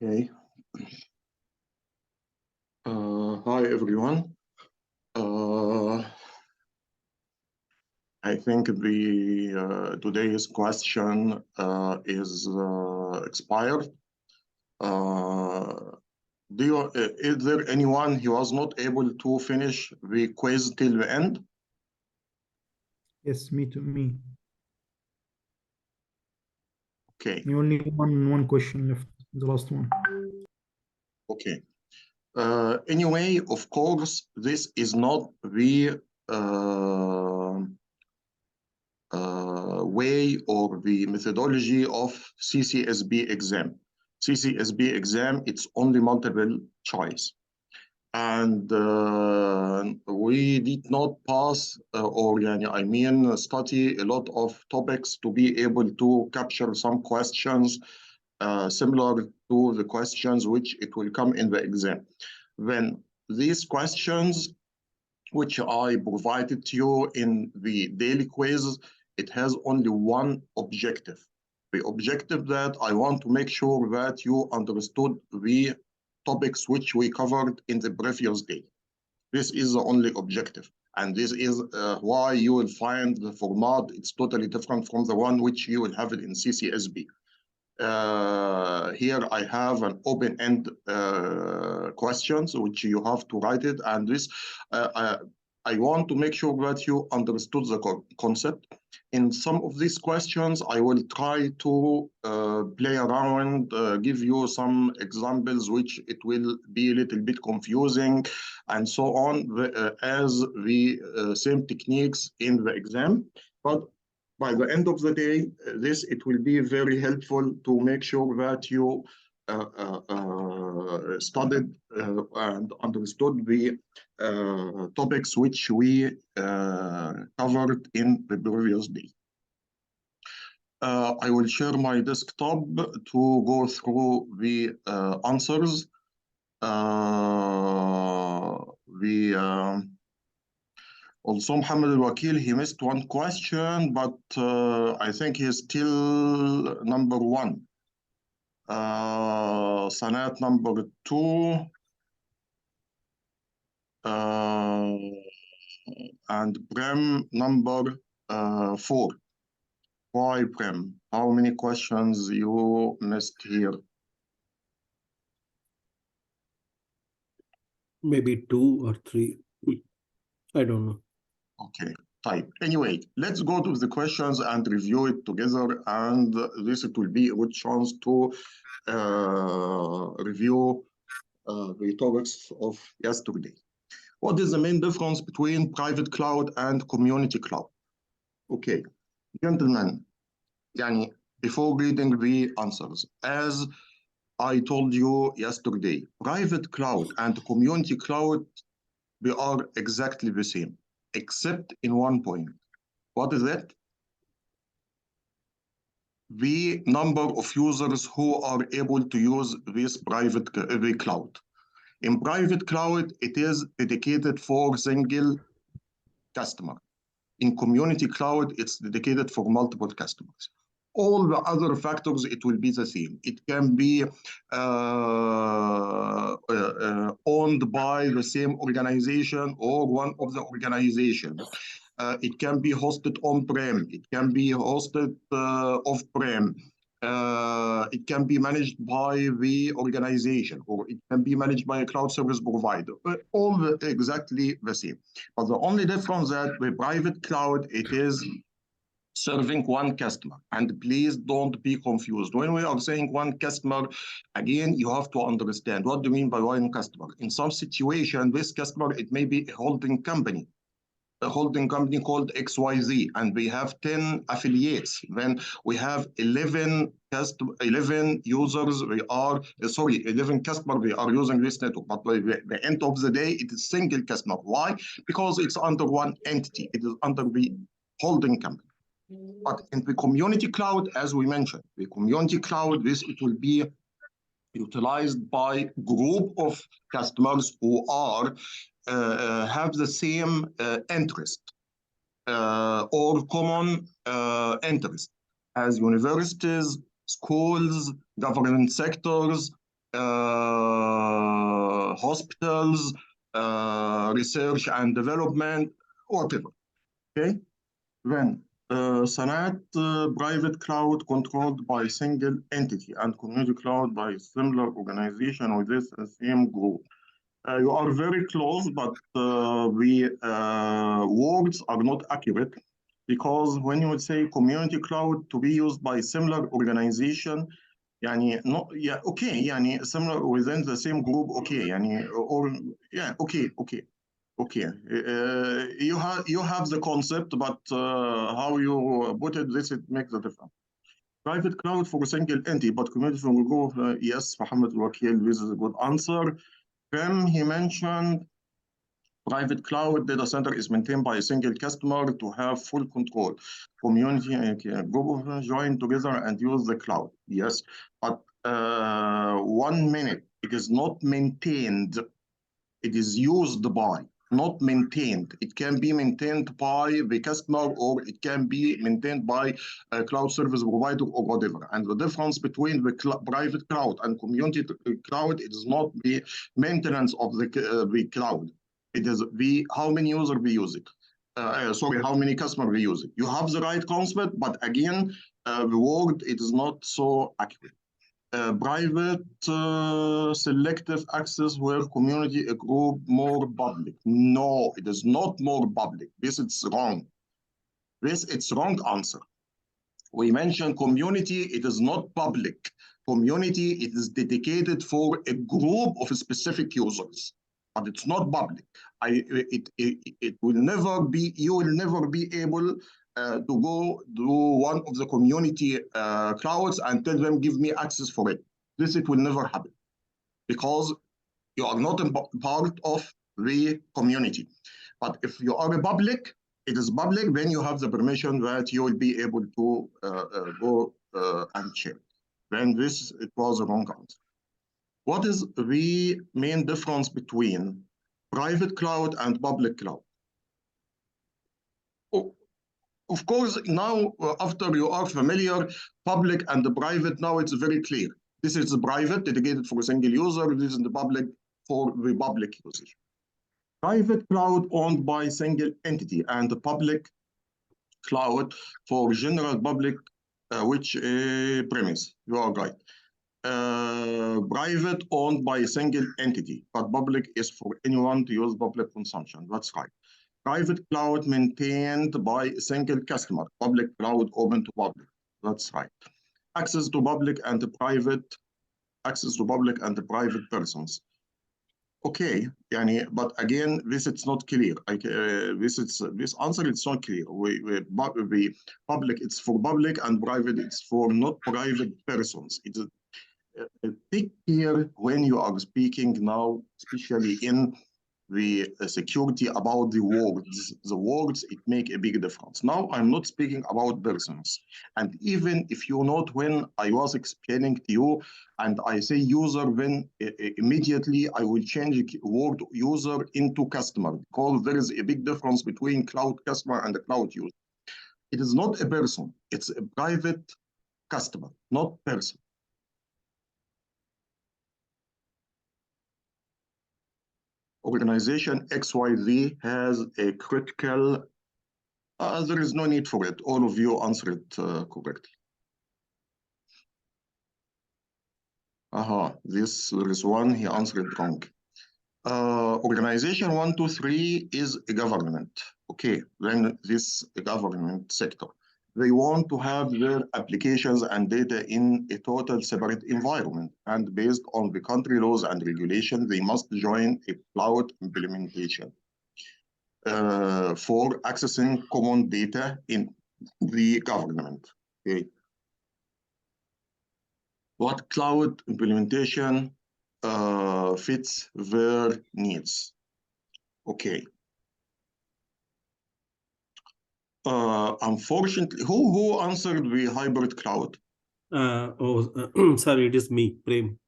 Okay. Hi, everyone. I think the today's question is expired. Is there anyone who was not able to finish the quiz till the end? Yes, me. Okay. Only one question left, the last one. Okay. Anyway, of course, this is not the way or the methodology of CCSP exam. CCSP exam, it's only multiple choice. And we did not pass study a lot of topics to be able to capture some questions similar to the questions which it will come in the exam. Then these questions which I provided to you in the daily quiz, it has only one objective. The objective that I want to make sure that you understood the topics which we covered in the previous day. This is the only objective. And this is why you will find the format, it's totally different from the one which you will have it in CCSP. Here I have an open-end questions which you have to write it, and this I want to make sure that you understood the concept. In some of these questions, I will try to play around, give you some examples which it will be a little bit confusing and so on, as the same techniques in the exam. But by the end of the day, it will be very helpful to make sure that you studied and understood the topics which we covered in the previous day. I will share my desktop to go through the answers. Also, Mohammed Al-Wakil, he missed one question, but I think he's still number one. Sanat number two. And Prem number 4. Why, Prem? How many questions you missed here? Maybe 2 or 3. I don't know. Okay, type. Anyway, let's go to the questions and review it together. And this it will be a good chance to review the topics of yesterday. What is the main difference between private cloud and community cloud? Okay, gentlemen, before reading the answers, as I told you yesterday, private cloud and community cloud, they are exactly the same, except in one point. What is that? The number of users who are able to use this private cloud. In private cloud, it is dedicated for single customer. In community cloud, it's dedicated for multiple customers. All the other factors, it will be the same. It can be owned by the same organization or one of the organizations. It can be hosted on-prem. It can be hosted off-prem. It can be managed by the organization, or it can be managed by a cloud service provider. All exactly the same. But the only difference that with private cloud, it is serving one customer. And please don't be confused. When we are saying one customer, again, you have to understand what do you mean by one customer. In some situation, this customer, it may be a holding company. A holding company called XYZ, and we have 10 affiliates. Then we have 11 users. 11 customers. We are using this network. But by the end of the day, it is single customer. Why? Because it's under one entity. It is under the holding company. But in the community cloud, as we mentioned, the community cloud, it will be utilized by group of customers who are have the same interest or common interest as universities, schools, government sectors, hospitals, research and development, whatever. Okay. Then Sanat private cloud controlled by single entity and community cloud by similar organization within the same group. You are very close, but the words are not accurate, because when you would say community cloud to be used by similar organization, يعني no, yeah, okay, يعني similar within the same group, okay, يعني or yeah, okay. You have the concept, but how you put it, this it makes a difference. Private cloud for a single entity, but community from group, yes, Mohammed Wakil, this is a good answer. Prem, he mentioned private cloud data center is maintained by a single customer to have full control. Community group join together and use the cloud. Yes, but 1 minute, it is not maintained. It is used by, not maintained. It can be maintained by the customer, or it can be maintained by a cloud service provider or whatever. And the difference between the private cloud and community cloud, it is not the maintenance of the cloud. It is the how many users we use it. How many customers we use it. You have the right concept, but again, the word, it is not so accurate. Private selective access where community a group more public. No, it is not more public. This is wrong. This it's wrong answer. We mentioned community, it is not public. Community, it is dedicated for a group of specific users, but it's not public. It will never be, you will never be able to go to one of the community clouds and tell them, give me access for it. This, it will never happen, because you are not a part of the community. But if you are a public, it is public, then you have the permission that you will be able to go and share. Then this, it was a wrong answer. What is the main difference between private cloud and public cloud? Of course, now, after you are familiar, public and the private, now it's very clear. This is the private, dedicated for a single user. This is the public for the public usage. Private cloud owned by single entity, and the public cloud for general public, which premise. You are right. Private owned by a single entity, but public is for anyone to use public consumption. That's right. Private cloud maintained by a single customer, public cloud open to public. That's right. Access to public and private persons. Okay, yani, but again, this is not clear. This answer is not clear. The public, it's for public, and private, it's for not private persons. It's a big here when you are speaking now, especially in the security, about the words. The words, it make a big difference. Now I'm not speaking about persons. And even if you note, when I was explaining to you and I say user, then immediately I will change word user into customer, because there is a big difference between cloud customer and the cloud user. It is not a person, it's a private customer, not person. Organization XYZ has a critical, there is no need for it. All of you answered correctly. There is one, he answered wrong. Organization 1, 2, 3 is a government. Okay, then this government sector. They want to have their applications and data in a total separate environment, and based on the country laws and regulations, they must join a cloud implementation for accessing common data in the government. Okay. What cloud implementation fits their needs? Okay. Unfortunately, who answered the hybrid cloud? Sorry, it is me, Prem.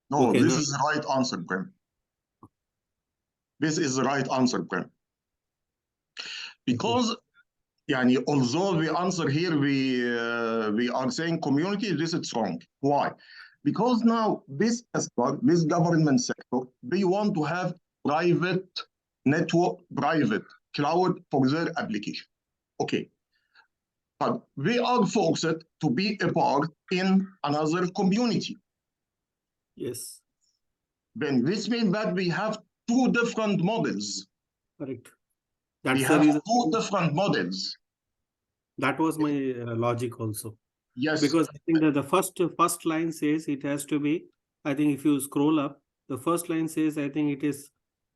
No, okay, this is the right answer, Prem. This is the right answer, Prem. Because although the answer here, we are saying community, this is wrong. Why? Because now this government sector, they want to have private network, private cloud for their application. Okay. But we are forced to be a part in another community. Yes. Then this means that we have two different models. Correct. We That's the have reason. two different models. That was my logic also. Yes. Because I think that the first line says it has to be, I think if you scroll up, the first line says, I think it is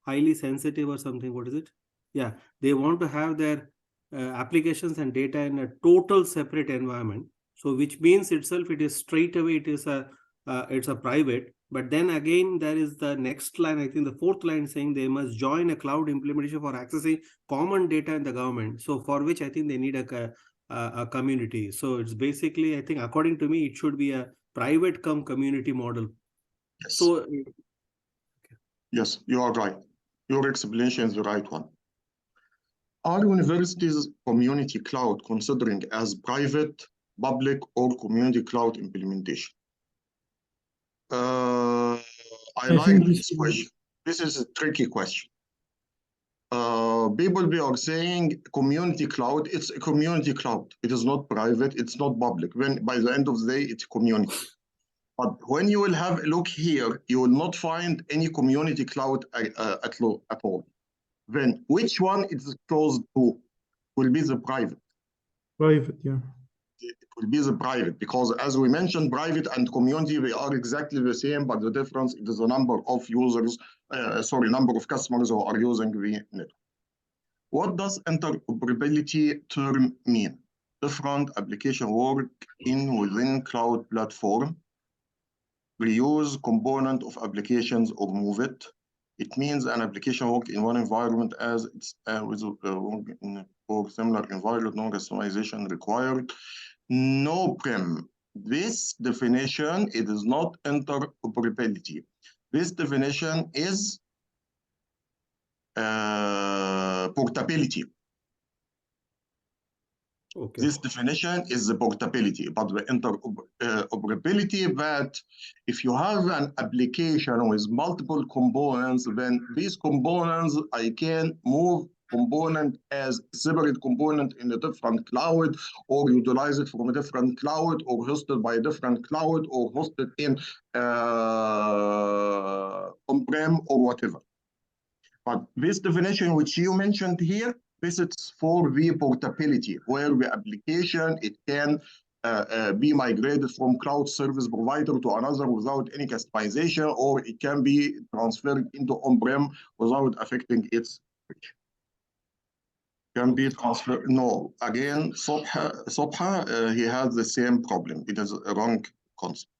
highly sensitive or something. What is it? Yeah, they want to have their applications and data in a total separate environment. So which means itself, it is straight away, it's a private. But then again, there is the next line, I think the fourth line saying they must join a cloud implementation for accessing common data in the government. So for which I think they need a community. So it's basically, I think, according to me, it should be a private come community model. Yes. So yes, you are right. Your explanation is the right one. Are universities community cloud considering as private, public, or community cloud implementation? I like this question. This is a tricky question. People they are saying community cloud, it's a community cloud. It is not private, it's not public. When by the end of the day, it's community. But when you will have a look here, you will not find any community cloud at all. Then which one is close to will be the private? Private, yeah. It will be the private, because as we mentioned, private and community, they are exactly the same, but the difference is the number of users, number of customers who are using the network. What does interoperability term mean? Different application work within cloud platform, reuse component of applications or move it. It means an application work in one environment as it's for similar environment, no customization required. No prem. This definition, it is not interoperability. This definition is portability. okay. This definition is the portability, but the interoperability that if you have an application with multiple components, then these components, I can move component as a separate component in a different cloud, or utilize it from a different cloud, or hosted by a different cloud, or hosted in on-prem or whatever. But this definition which you mentioned here, this is for the portability, where the application, it can be migrated from cloud service provider to another without any customization, or it can be transferred into on-prem without affecting its reach. Can be transferred. No, again, Sobha, he has the same problem. It is a wrong concept.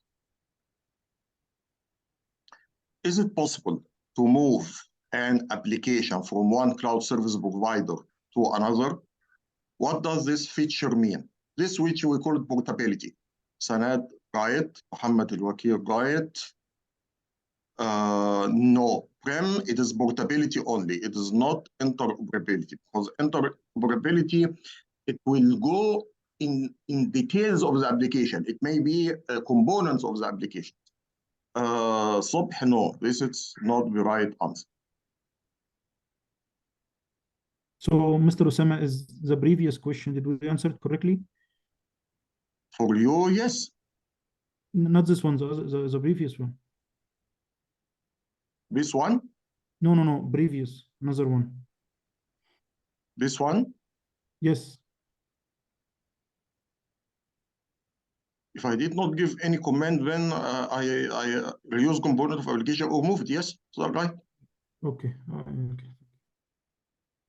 Is it possible to move an application from one cloud service provider to another? What does this feature mean? This which we call it portability. Sanad right, Muhammad al-Wakil right. No, prem, it is portability only. It is not interoperability, because interoperability, it will go in details of the application. It may be components of the application. Subh, no, this is not the right answer. So, Mr. Osama, is the previous question, did we answer it correctly? For you, yes. Not this one, the previous one. This one? No, previous, another one. This one? Yes. If I did not give any comment, then I reuse component of application or move it, yes? Is that right? Okay. Okay.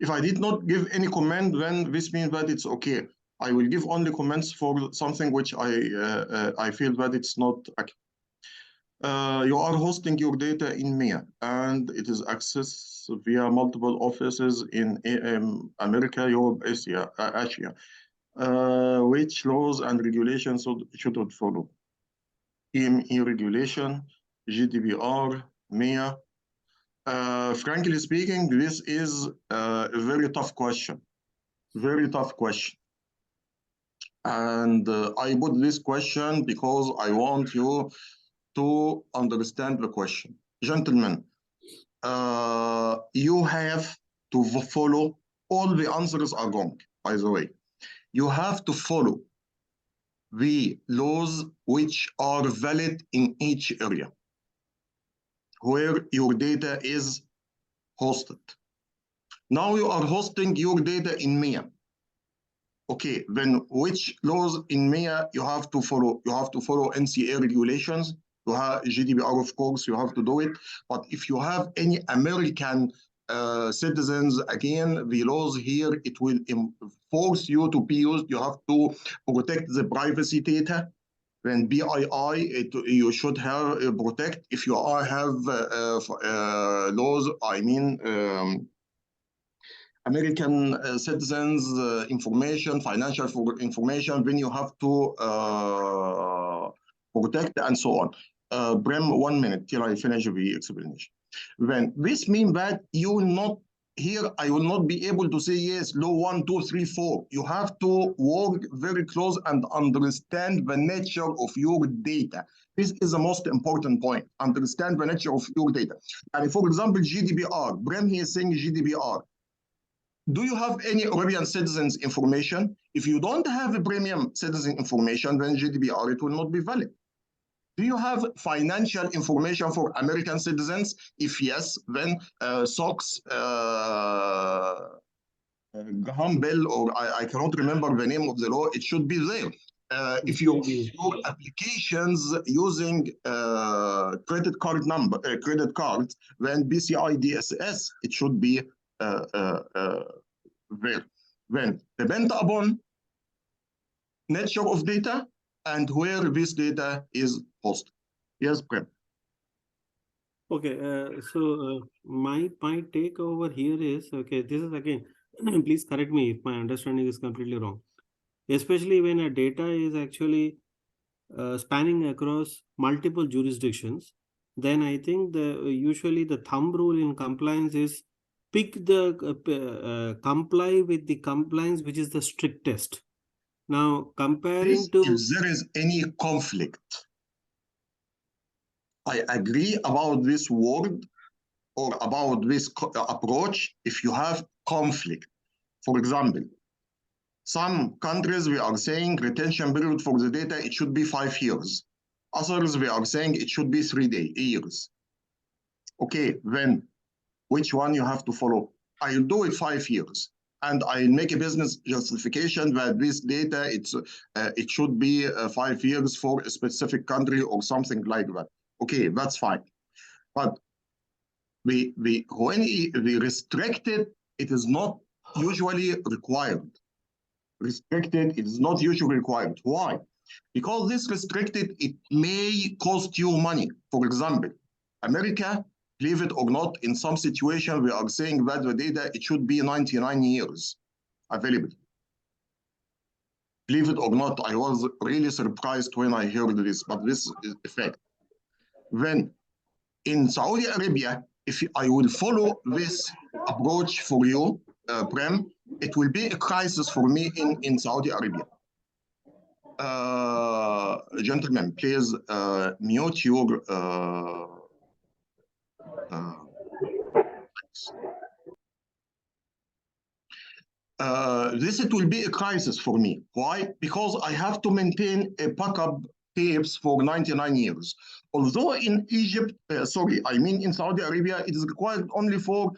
If I did not give any comment, then this means that it's okay. I will give only comments for something which I feel that it's not accurate. You are hosting your data in MEA, and it is accessed via multiple offices in America, Europe, Asia. Which laws and regulations should follow? EME regulation, GDPR, MEA. Frankly speaking, this is a very tough question. Very tough question. And I put this question because I want you to understand the question. Gentlemen, you have to follow, all the answers are wrong, by the way. You have to follow the laws which are valid in each area where your data is hosted. Now you are hosting your data in MEA. Okay, then which laws in MEA you have to follow? You have to follow NCA regulations. You have GDPR, of course, you have to do it. But if you have any American citizens, again, the laws here, it will force you to be used. You have to protect the privacy data. Then BII, you should have protect. If you have laws, I mean, American citizens information, financial information, then you have to protect and so on. Brem, 1 minute till I finish the explanation. Then this means that you will not, here I will not be able to say yes, law 1, 2, 3, 4. You have to work very close and understand the nature of your data. This is the most important point. Understand the nature of your data. And for example, GDPR, Brem here is saying GDPR. Do you have any Arabian citizens information? If you don't have a premium citizen information, then GDPR, it will not be valid. Do you have financial information for American citizens? If yes, then SOX, Graham Bell, or I cannot remember the name of the law, it should be there. If your applications using credit card number, credit cards, then BCI DSS, it should be there. Then depend upon nature of data and where this data is hosted. Yes, Prem. Okay, my take over here is, okay, this is again, please correct me if my understanding is completely wrong. Especially when a data is actually spanning across multiple jurisdictions, then I think usually the thumb rule in compliance is pick the comply with the compliance which is the strictest. Now comparing to, if there is any conflict, I agree about this word or about this approach. If you have conflict, for example, some countries we are saying retention period for the data, it should be 5 years. Others we are saying it should be 3 years. Okay, then which one you have to follow? I'll do it 5 years, and I'll make a business justification that this data, it should be 5 years for a specific country or something like that. Okay, that's fine. But when we restricted, it is not usually required. Restricted, it is not usually required. Why? Because this restricted, it may cost you money. For example, America, believe it or not, in some situation, we are saying that the data, it should be 99 years available. Believe it or not, I was really surprised when I heard this, but this is a fact. Then in Saudi Arabia, if I will follow this approach for you, Prem, it will be a crisis for me in Saudi Arabia. Gentlemen, please mute your this it will be a crisis for me. Why? Because I have to maintain a backup tapes for 99 years. Although in Egypt, in Saudi Arabia, it is required only for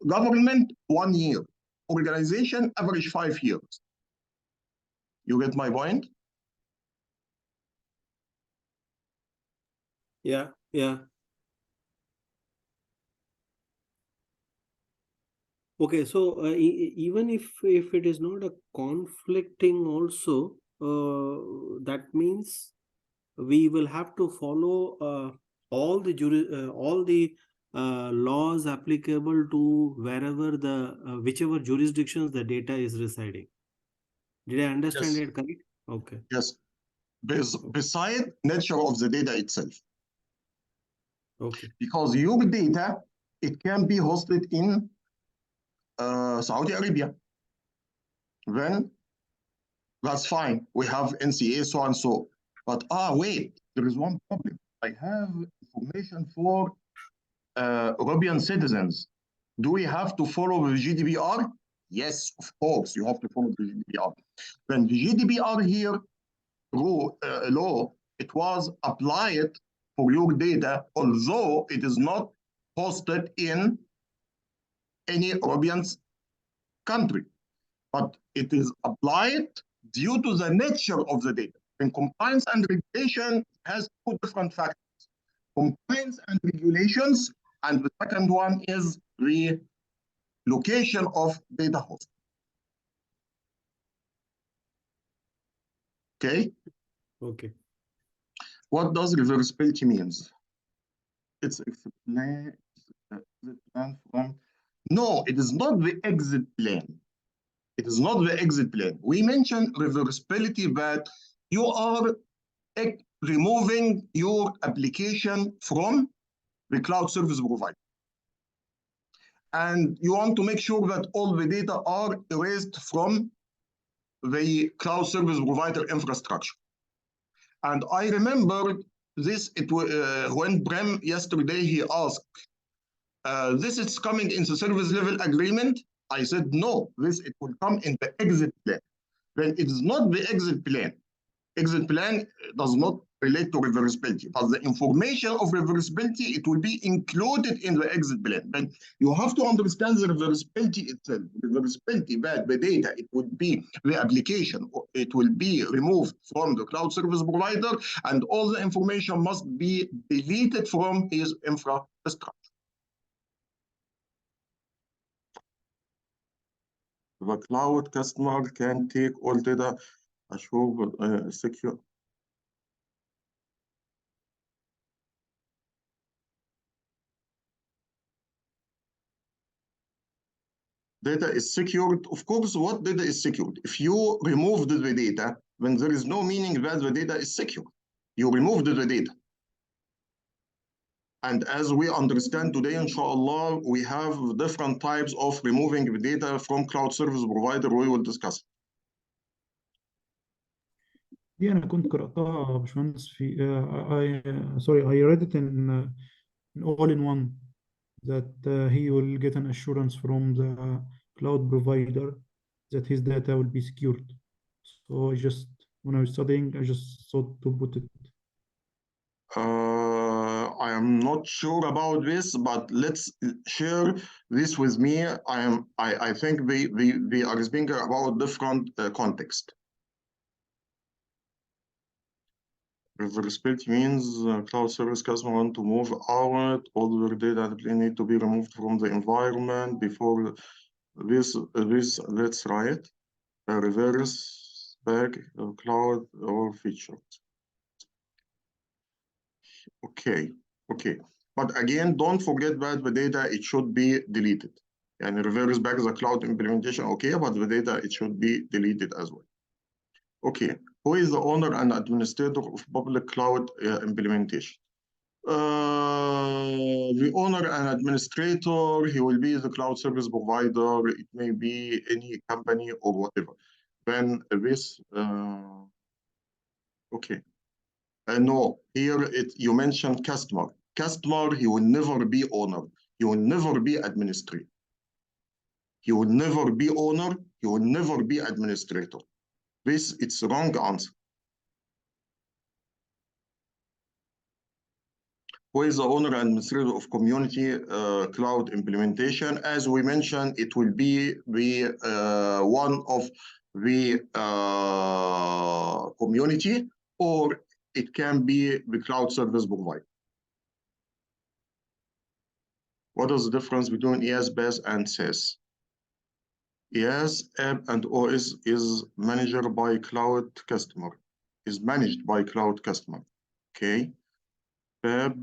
government 1 year. Organization, average 5 years. You get my point? yeah. Okay, so even if it is not a conflicting also, that means we will have to follow all the laws applicable to wherever whichever jurisdictions the data is residing. Did I understand it correct? Okay. Yes. Beside nature of the data itself. Okay. Because your data, it can be hosted in Saudi Arabia. Then that's fine. We have NCA, so and so. But wait, there is one problem. I have information for European citizens. Do we have to follow the GDPR? Yes, of course, you have to follow the GDPR. When the GDPR here law, it was applied for your data, although it is not hosted in any European country, but it is applied due to the nature of the data. And compliance and regulation has two different factors: compliance and regulations, and the second one is the location of data host. Okay? Okay. What does reversibility means? It's explain the plan from. No, it is not the exit plan. It is not the exit plan. We mentioned reversibility, but you are removing your application from the cloud service provider. And you want to make sure that all the data are erased from the cloud service provider infrastructure. And I remember this, when Prem yesterday, he asked, this is coming in the service level agreement. I said, no, it will come in the exit plan. Then it is not the exit plan. Exit plan does not relate to reversibility, but the information of reversibility, it will be included in the exit plan. Then you have to understand the reversibility itself. Reversibility, that the data, it would be the application, it will be removed from the cloud service provider, and all the information must be deleted from his infrastructure. The cloud customer can take all data, assure secure. Data is secured. Of course, what data is secured? If you removed the data, then there is no meaning that the data is secure. You removed the data. And as we understand today, inshallah, we have different types of removing the data from cloud service provider. We will discuss. دي أنا كنت قرأتها يا باشمهندس في sorry, I read it in all in one, that he will get an assurance from the cloud provider that his data will be secured. So when I was studying, I just thought to put it. I am not sure about this, but let's share this with me. I think we are speaking about different context. Reversibility means cloud service customer want to move out, all their data need to be removed from the environment before this let's write reverse back cloud or features. Okay. But again, don't forget that the data, it should be deleted. And reverse back the cloud implementation, okay, but the data, it should be deleted as well. Okay, who is the owner and administrator of public cloud implementation? The owner and administrator, he will be the cloud service provider. It may be any company or whatever. Then this, okay. No, here you mentioned customer. Customer, he will never be owner. He will never be administrator. He will never be owner. He will never be administrator. This, it's the wrong answer. Who is the owner and administrator of community cloud implementation? As we mentioned, it will be the one of the community, or it can be the cloud service provider. What is the difference between ES, BAS, and SaaS? ES, app, and OS is managed by cloud customer. Is managed by cloud customer. Okay. App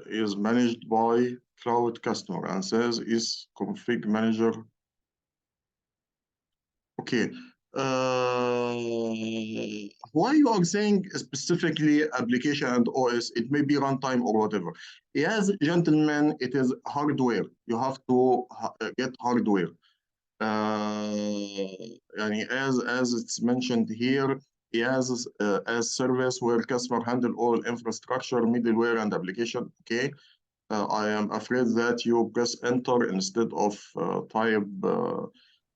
is managed by cloud customer, and SaaS is config manager. Okay. Why you are saying specifically application and OS? It may be runtime or whatever. Yes, gentlemen, it is hardware. You have to get hardware. As it's mentioned here, as service where customer handle all infrastructure, middleware, and application. Okay. I am afraid that you press enter instead of type.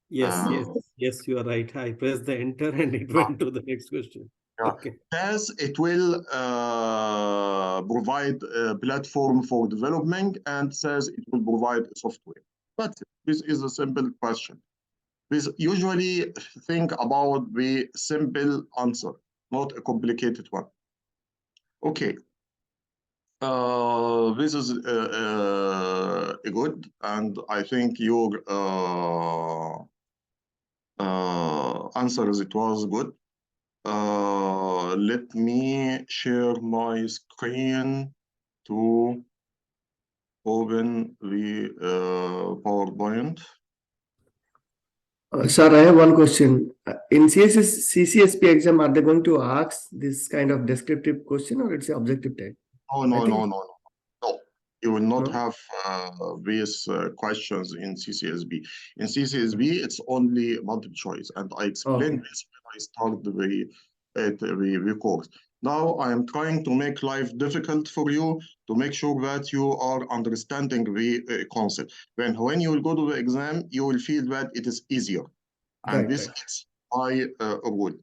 Yes, yes, you are right. I pressed the enter and it went to the next question. Yeah. Okay. As it will provide a platform for development, and says it will provide software. But this is a simple question. We usually think about the simple answer, not a complicated one. Okay. This is good, and I think your answers, it was good. Let me share my screen to open the PowerPoint. Sir, I have one question. In CCSP exam, are they going to ask this kind of descriptive question or it's an objective type? Oh, no, no, no, no. No, you will not No? have these questions in CCSB. In CCSB, it's only multiple choice, and I explained this when I started the course. Now I am trying to make life difficult for you to make sure that you are understanding the concept. When you will go to the exam, you will feel that it is easier. And Right, this right. is my rule.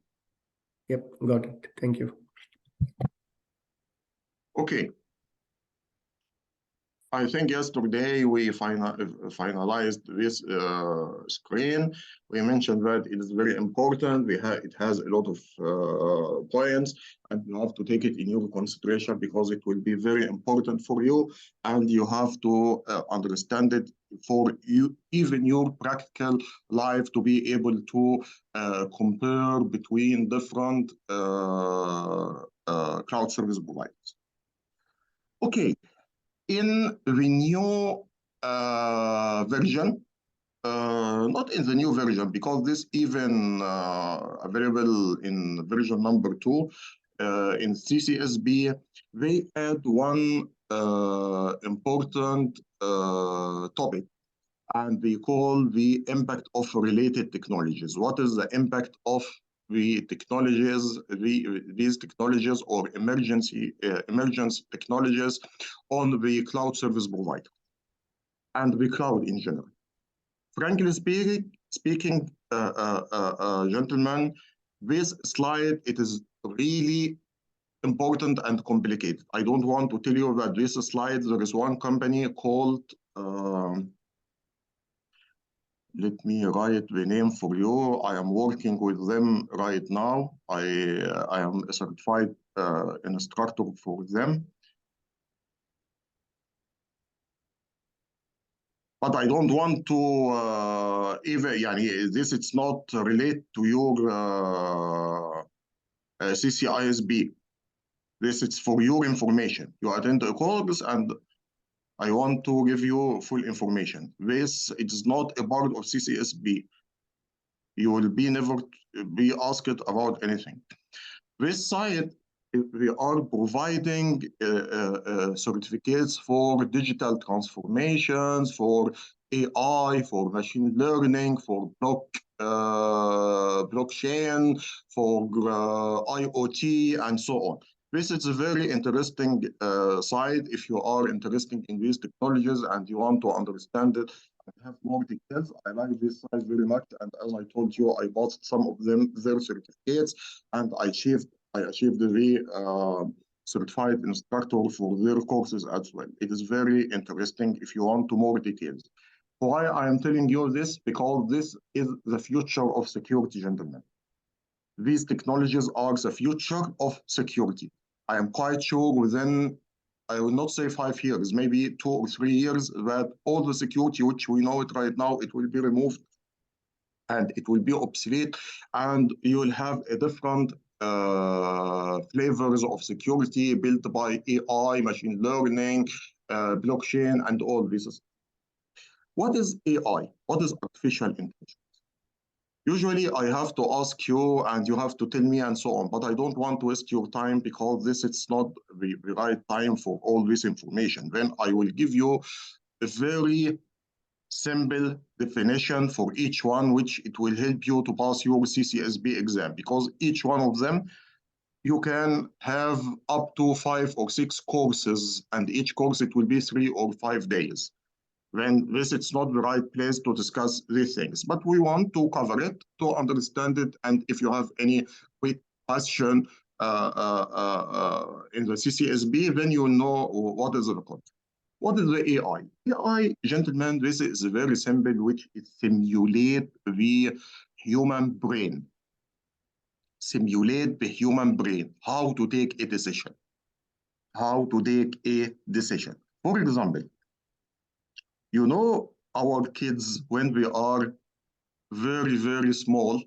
Yep, got it. Thank you. Okay. I think yesterday we finalized this screen. We mentioned that it is very important. It has a lot of points, and you have to take it in your consideration because it will be very important for you, and you have to understand it for you, even your practical life, to be able to compare between different cloud service providers. Okay. In the new version, not in the new version, because this even available in version number 2, in CCSB, they add one important topic, and they call the impact of related technologies. What is the impact of the technologies, these technologies or emergence technologies on the cloud service provider and the cloud in general? Frankly speaking, gentlemen, this slide, it is really important and complicated. I don't want to tell you that this slide, there is one company called let me write the name for you. I am working with them right now. I am a certified instructor for them. But I don't want to even, this it's not related to your CCISB. This is for your information. You attend a course and I want to give you full information. This, it is not a part of CCSB. You will be never be asked about anything. This site, we are providing certificates for digital transformations, for AI, for machine learning, for blockchain, for IoT, and so on. This is a very interesting site if you are interested in these technologies and you want to understand it and have more details. I like this site very much, and as I told you, I bought some of them, their certificates, and I achieved the certified instructor for their courses as well. It is very interesting if you want to more details. Why I am telling you this? Because this is the future of security, gentlemen. These technologies are the future of security. I am quite sure within, I will not say 5 years, maybe 2 or 3 years, that all the security which we know it right now, it will be removed and it will be obsolete, and you will have a different flavors of security built by AI, machine learning, blockchain, and all this. What is AI? What is artificial intelligence? Usually I have to ask you and you have to tell me and so on, but I don't want to waste your time because this is not the right time for all this information. Then I will give you a very simple definition for each one, which it will help you to pass your CCSP exam, because each one of them you can have up to 5 or 6 courses, and each course it will be 3 or 5 days. When this, it's not the right place to discuss these things, but we want to cover it to understand it. And if you have any quick question in the CCSP, then you know what is the concept. What is the AI? AI, gentlemen, this is very simple, which is simulate the human brain. Simulate the human brain, how to take a decision. How to take a decision. For example, you know, our kids, when we are very, very small,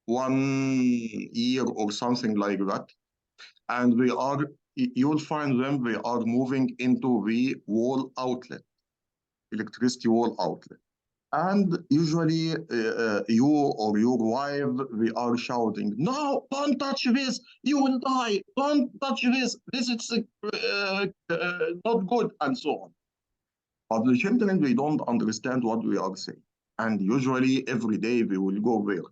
1 year or something like that, and you'll find them, they are moving into the wall outlet, electricity wall outlet. And usually you or your wife, they are shouting, no, don't touch this, you will die, don't touch this, this is not good, and so on. But the children, they don't understand what we are saying. And usually every day we will go there.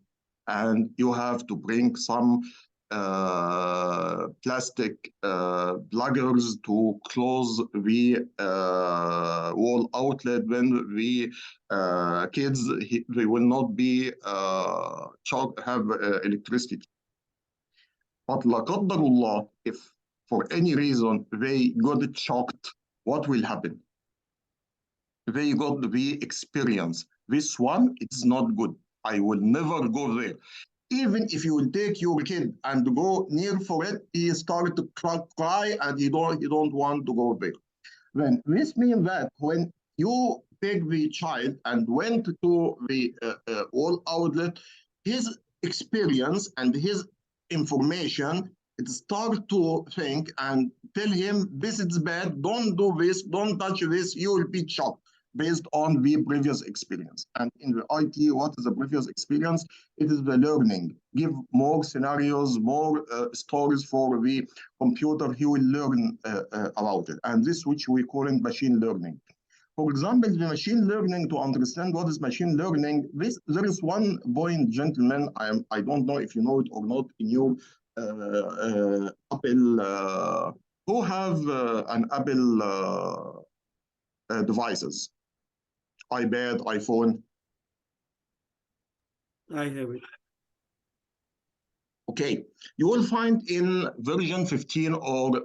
And you have to bring some plastic pluggers to close the wall outlet. When the kids, they will not be have electricity. But la qaddarullah, if for any reason they got shocked, what will happen? They got the experience. This one, it's not good. I will never go there. Even if you will take your kid and go near for it, he started to cry and he don't want to go there. Then this means that when you take the child and went to the wall outlet, his experience and his information, it start to think and tell him, this is bad, don't do this, don't touch this, you will be shocked based on the previous experience. And in the IT, what is the previous experience? It is the learning. Give more scenarios, more stories for the computer, he will learn about it. And this which we call in machine learning. For example, the machine learning, to understand what is machine learning, there is one point, gentlemen, I don't know if you know it or not, in your Apple, who have an Apple devices, iPad, iPhone. I have it. Okay, you will find in version 15 or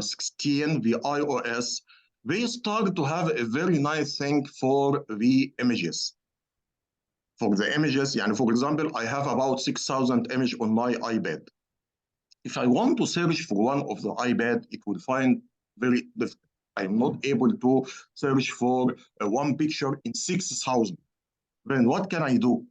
16, the iOS, they start to have a very nice thing for the images. For the images, and for example, I have about 6,000 images on my iPad. If I want to search for one of the iPad, it will find very difficult. I'm not able to search for one picture in 6,000. Then what can I do?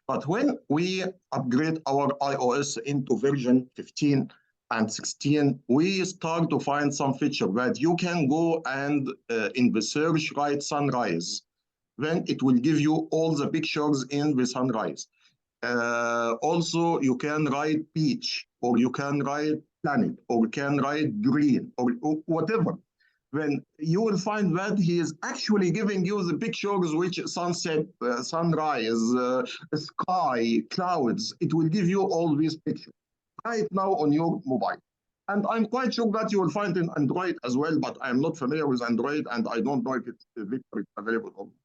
But when we upgrade our iOS into version 15 and 16, we start to find some feature that you can go and in the search write sunrise. Then it will give you all the pictures in the sunrise. Also, you can write beach, or you can write planet, or you can write green, or whatever. Then you will find that he is actually giving you the pictures which sunset, sunrise, sky, clouds. It will give you all these pictures right now on your mobile. And I'm quite sure that you will find in Android as well, but I'm not familiar with Android and I don't know if it's available or not.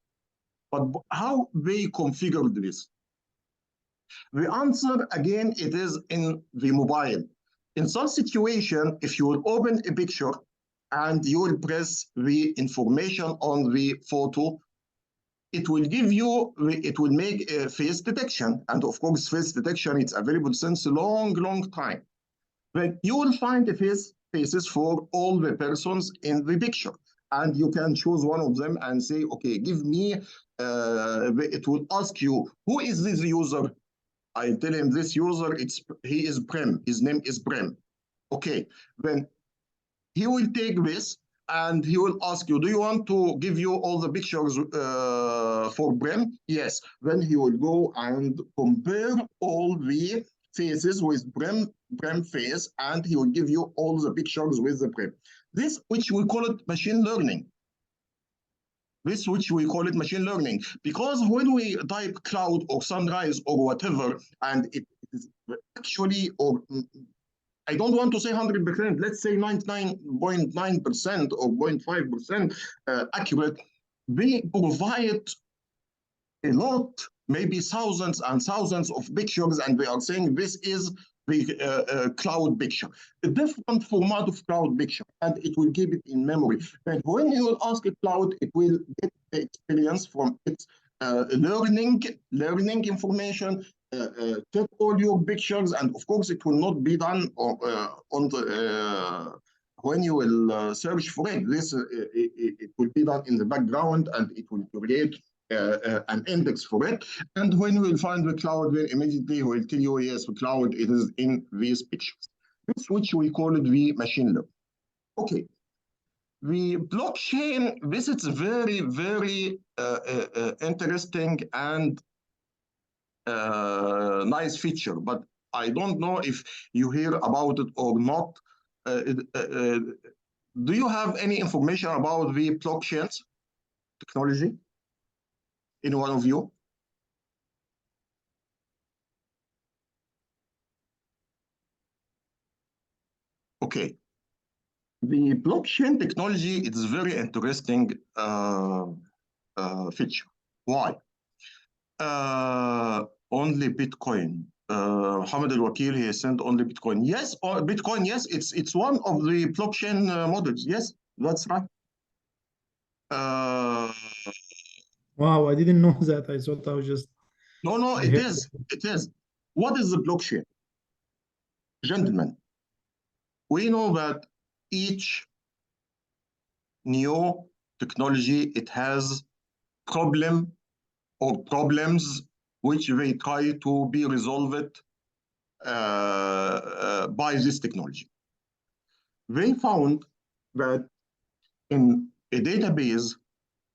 But how they configured this? The answer, again, it is in the mobile. In some situation, if you will open a picture and you will press the information on the photo, it will give you, it will make a face detection. And of course, face detection, it's available since a long, long time. But you will find the faces for all the persons in the picture. And you can choose one of them and say, okay, give me, it will ask you, who is this user? I tell him this user, he is Prem, his name is Prem. Okay, then he will take this and he will ask you, do you want to give you all the pictures for Prem? Yes, then he will go and compare all the faces with Prem face, and he will give you all the pictures with the Prem. This, which we call it machine learning. This which we call it machine learning, because when we type cloud or sunrise or whatever, and it is actually, or I don't want to say 100%, let's say 99.9% or 0.5% accurate, they provide a lot, maybe thousands and thousands of pictures, and they are saying this is the cloud picture, a different format of cloud picture, and it will keep it in memory. And when you will ask a cloud, it will get the experience from its learning information, take all your pictures, and of course it will not be done on the when you will search for it. This it will be done in the background, and it will create an index for it. And when you will find the cloud, then immediately will tell you, yes, the cloud, it is in these pictures. This which we call it the machine learning. Okay. The blockchain, this is very, very interesting and nice feature, but I don't know if you hear about it or not. Do you have any information about the blockchains technology? Any one of you? Okay. The blockchain technology is very interesting feature. Why? Only Bitcoin. Hamad Al-Wakil, he sent only Bitcoin. Yes, or Bitcoin, yes, it's one of the blockchain models. Yes, that's right. Wow, I didn't know that. I thought I was just. No, it is. It is. What is the blockchain? Gentlemen, we know that each new technology, it has problem or problems which they try to be resolved by this technology. They found that in a database,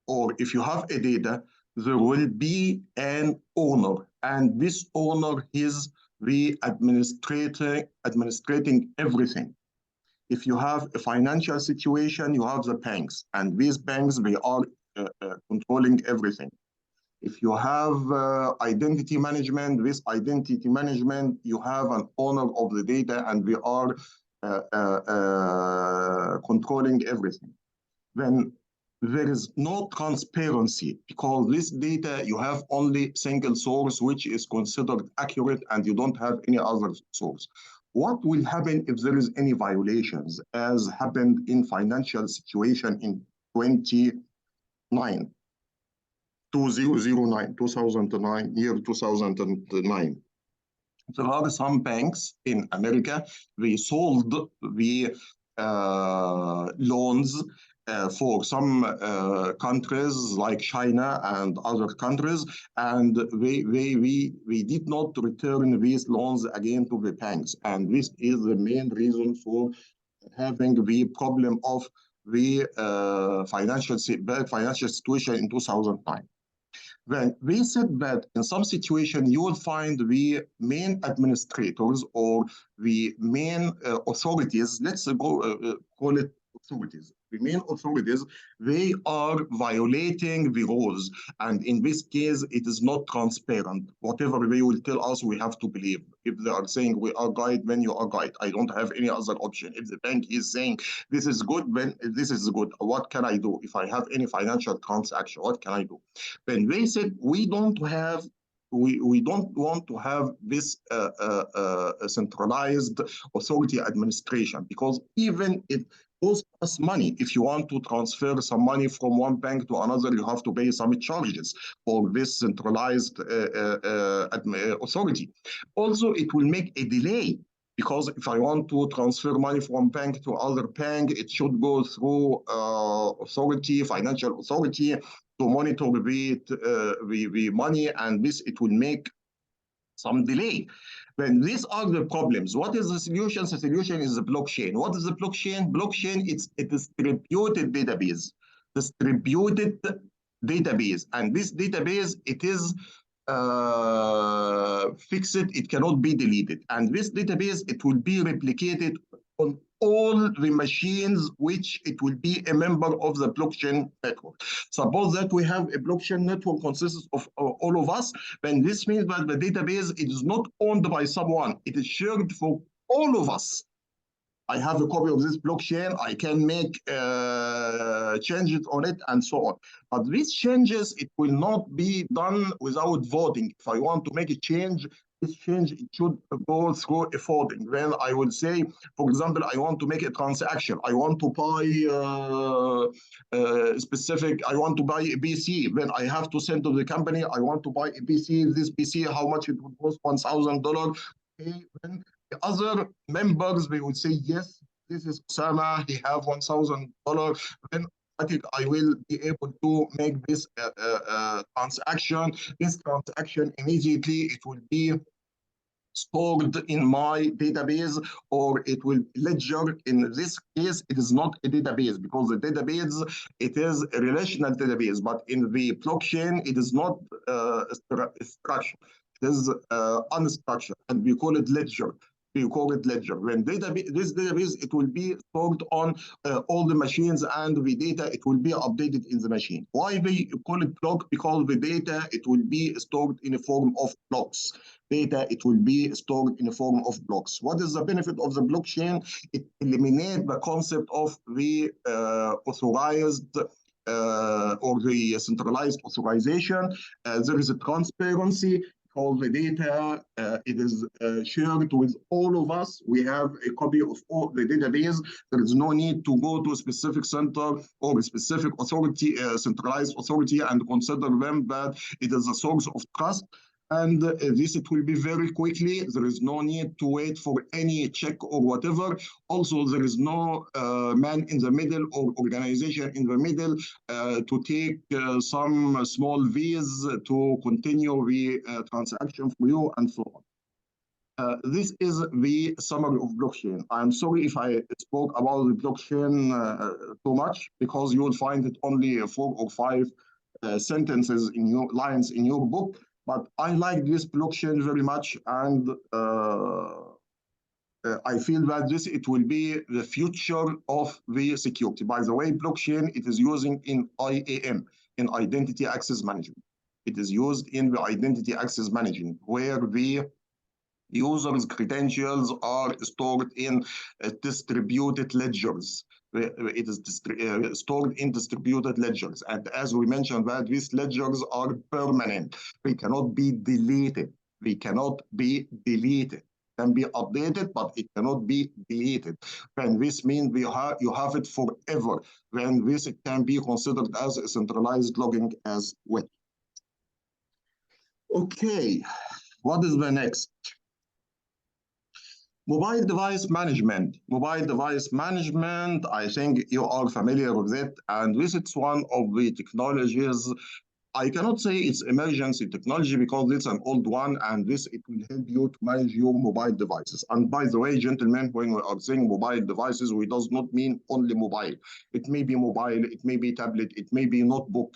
or if you have a data, there will be an owner, and this owner is the administrating everything. If you have a financial situation, you have the banks, and these banks, they are controlling everything. If you have identity management, this identity management, you have an owner of the data, and we are controlling everything. Then there is no transparency, because this data, you have only single source, which is considered accurate, and you don't have any other source. What will happen if there is any violations, as happened in financial situation in 2009? Year 2009. There are some banks in America, they sold the loans for some countries like China and other countries, and we did not return these loans again to the banks. And this is the main reason for having the problem of the financial situation in 2009. Then we said that in some situation you will find the main administrators or the main authorities, let's go call it authorities. The main authorities, they are violating the rules, and in this case it is not transparent. Whatever they will tell us, we have to believe. If they are saying we are right, then you are right. I don't have any other option. If the bank is saying this is good, then this is good. What can I do? If I have any financial transaction, what can I do? Then they said we don't want to have this centralized authority administration, because even it costs us money. If you want to transfer some money from one bank to another, you have to pay some charges for this centralized authority. Also, it will make a delay, because if I want to transfer money from bank to other bank, it should go through financial authority to monitor the money, and this, it will make some delay. Then these are the problems. What is the solution? The solution is the blockchain. What is the blockchain? Blockchain, it's a distributed database. Distributed database. And this database, it is fixed, it cannot be deleted. And this database, it will be replicated on all the machines which it will be a member of the blockchain network. Suppose that we have a blockchain network consists of all of us, then this means that the database it is not owned by someone, it is shared for all of us. I have a copy of this blockchain, I can make changes on it and so on. But these changes, it will not be done without voting. If I want to make a change, this change it should go through a voting. Then I will say, for example, I want to make a transaction. I want to buy I want to buy a PC. Then I have to send to the company, I want to buy a PC. This PC, how much it would cost? $1,000. Okay, then the other members, they would say, yes, this is Osama, he have $1,000. Then I will be able to make this transaction. This transaction immediately, it will be stored in my database, or it will ledger. In this case, it is not a database because the database, it is a relational database, but in the blockchain, it is not structured. It is unstructured, and we call it ledger. We call it ledger. When this database, it will be stored on all the machines, and the data, it will be updated in the machine. Why we call it block? Because the data, it will be stored in a form of blocks. Data, it will be stored in a form of blocks. What is the benefit of the blockchain? It eliminates the concept of the authorized or the centralized authorization. There is a transparency. All the data, it is shared with all of us. We have a copy of all the database. There is no need to go to a specific center or a specific authority, centralized authority, and consider them that it is a source of trust. And this, it will be very quickly. There is no need to wait for any check or whatever. Also, there is no man in the middle or organization in the middle to take some small fees to continue the transaction for you and so on. This is the summary of blockchain. I'm sorry if I spoke about the blockchain too much, because you will find it only 4 or 5 sentences in your lines in your book. But I like this blockchain very much, and I feel that it will be the future of the security. By the way, blockchain, it is using in IAM, in Identity Access Management. It is used in the Identity Access Management, where the users' credentials are stored in distributed ledgers. It is stored in distributed ledgers. And as we mentioned, that these ledgers are permanent. They cannot be deleted. They cannot be deleted. It can be updated, but it cannot be deleted. And this means you have it forever. Then this it can be considered as a centralized logging as well. Okay, what is the next? Mobile device management. Mobile device management, I think you are familiar with it. And this is one of the technologies. I cannot say it's emergency technology because it's an old one, and this, it will help you to manage your mobile devices. And by the way, gentlemen, when we are saying mobile devices, we does not mean only mobile. It may be mobile, it may be tablet, it may be notebook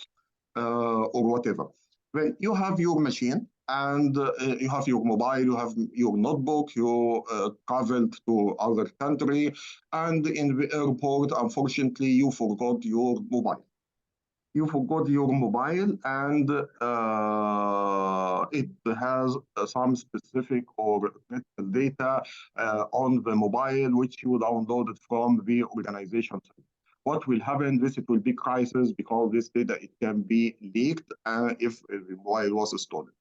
or whatever. When you have your machine, and you have your mobile, you have your notebook, you traveled to other country, and in the airport, unfortunately, you forgot your mobile. You forgot your mobile, and it has some specific or critical data on the mobile, which you downloaded from the organization. What will happen? It will be crisis, because this data, it can be leaked if the mobile was stolen.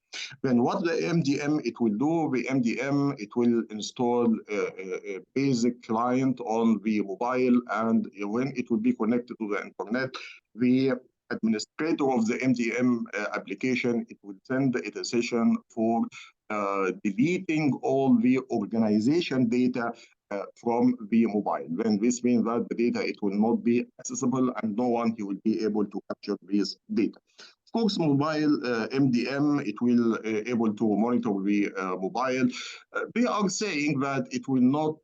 Then what the MDM, it will do, the MDM, it will install a basic client on the mobile, and when it will be connected to the internet, the administrator of the MDM application, it will send a session for deleting all the organization data from the mobile. Then this means that the data, it will not be accessible, and no one will be able to capture this data. Of course, mobile MDM, it will able to monitor the mobile. They are saying that it will not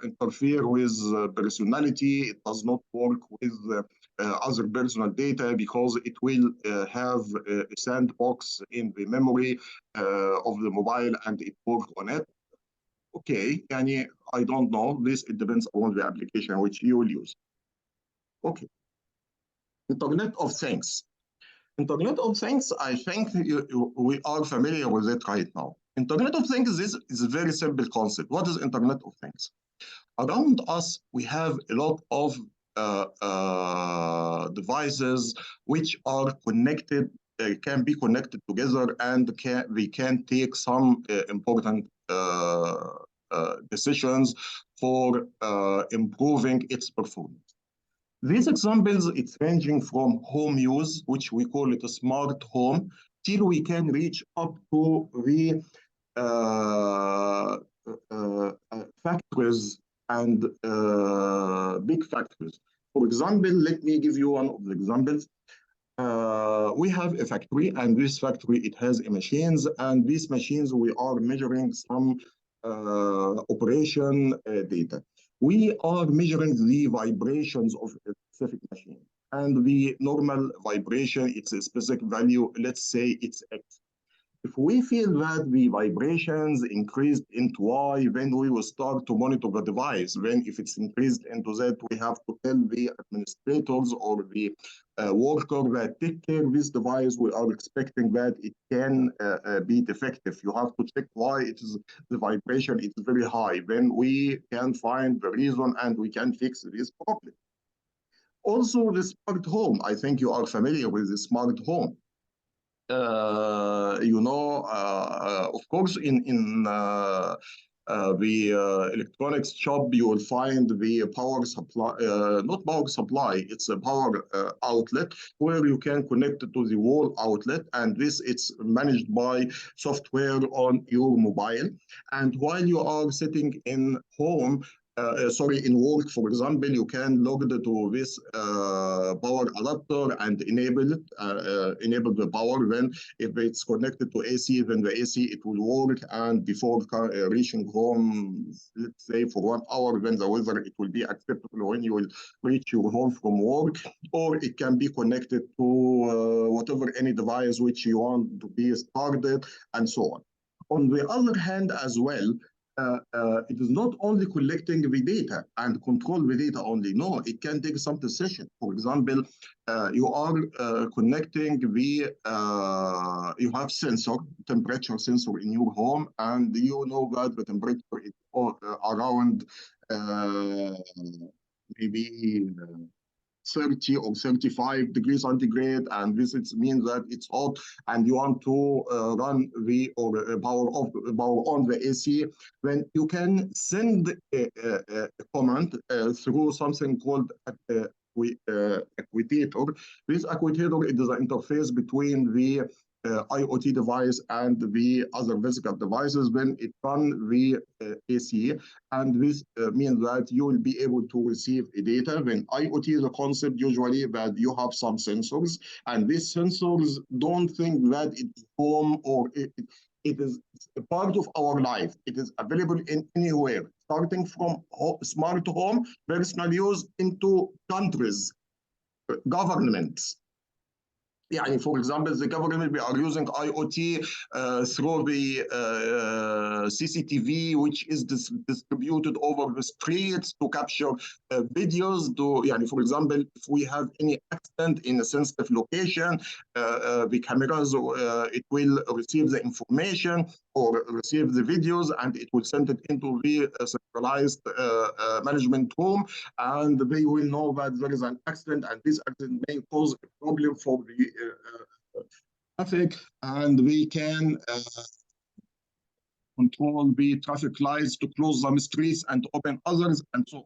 interfere with personality. It does not work with other personal data, because it will have a sandbox in the memory of the mobile, and it works on it. Okay, يعني I don't know. This it depends on the application which you will use. Okay. Internet of Things. Internet of Things, I think we are familiar with it right now. Internet of Things is a very simple concept. What is Internet of Things? Around us, we have a lot of devices which are connected, can be connected together, and we can take some important decisions for improving its performance. These examples, it's ranging from home use, which we call it a smart home, till we can reach up to the factories and big factories. For example, let me give you one of the examples. We have a factory, and this factory, it has machines, and these machines, we are measuring some operation data. We are measuring the vibrations of a specific machine, and the normal vibration, it's a specific value, let's say it's X. If we feel that the vibrations increased into Y, then we will start to monitor the device. Then if it's increased into Z, we have to tell the administrators or the worker that take care of this device. We are expecting that it can be defective. You have to check why it is the vibration is very high. Then we can find the reason and we can fix this problem. Also, the smart home. I think you are familiar with the smart home. Of course, in the electronics shop, you will find the power supply, not power supply, it's a power outlet where you can connect it to the wall outlet, and this it's managed by software on your mobile. And while you are sitting in home, in work, for example, you can log it to this power adapter and enable the power. Then if it's connected to AC, then the AC, it will work. And before reaching home, let's say for 1 hour, then the weather, it will be acceptable when you will reach your home from work. Or it can be connected to whatever, any device which you want to be started, and so on. On the other hand as well, it is not only collecting the data and control the data only. No, it can take some decision. For example, you are connecting the, you have sensor, temperature sensor in your home, and you know that the temperature is around maybe 30 or 35 degrees centigrade, and this means that it's hot, and you want to run the power on the AC. Then you can send a command through something called actuator. This actuator is an interface between the IoT device and the other physical devices. When it runs the AC, and this means that you will be able to receive data. When IoT is a concept usually that you have some sensors, and these sensors don't think that it's home or it is a part of our life. It is available in anywhere, starting from smart home, personal use, into countries, governments. Yeah, for example, the government, we are using IoT through the CCTV, which is distributed over the streets to capture videos. For example, if we have any accident in a sensitive location, the cameras, it will receive the information or receive the videos, and it will send it into the centralized management room, and they will know that there is an accident, and this accident may cause a problem for the traffic, and we can control the traffic lights to close some streets and open others, and so on.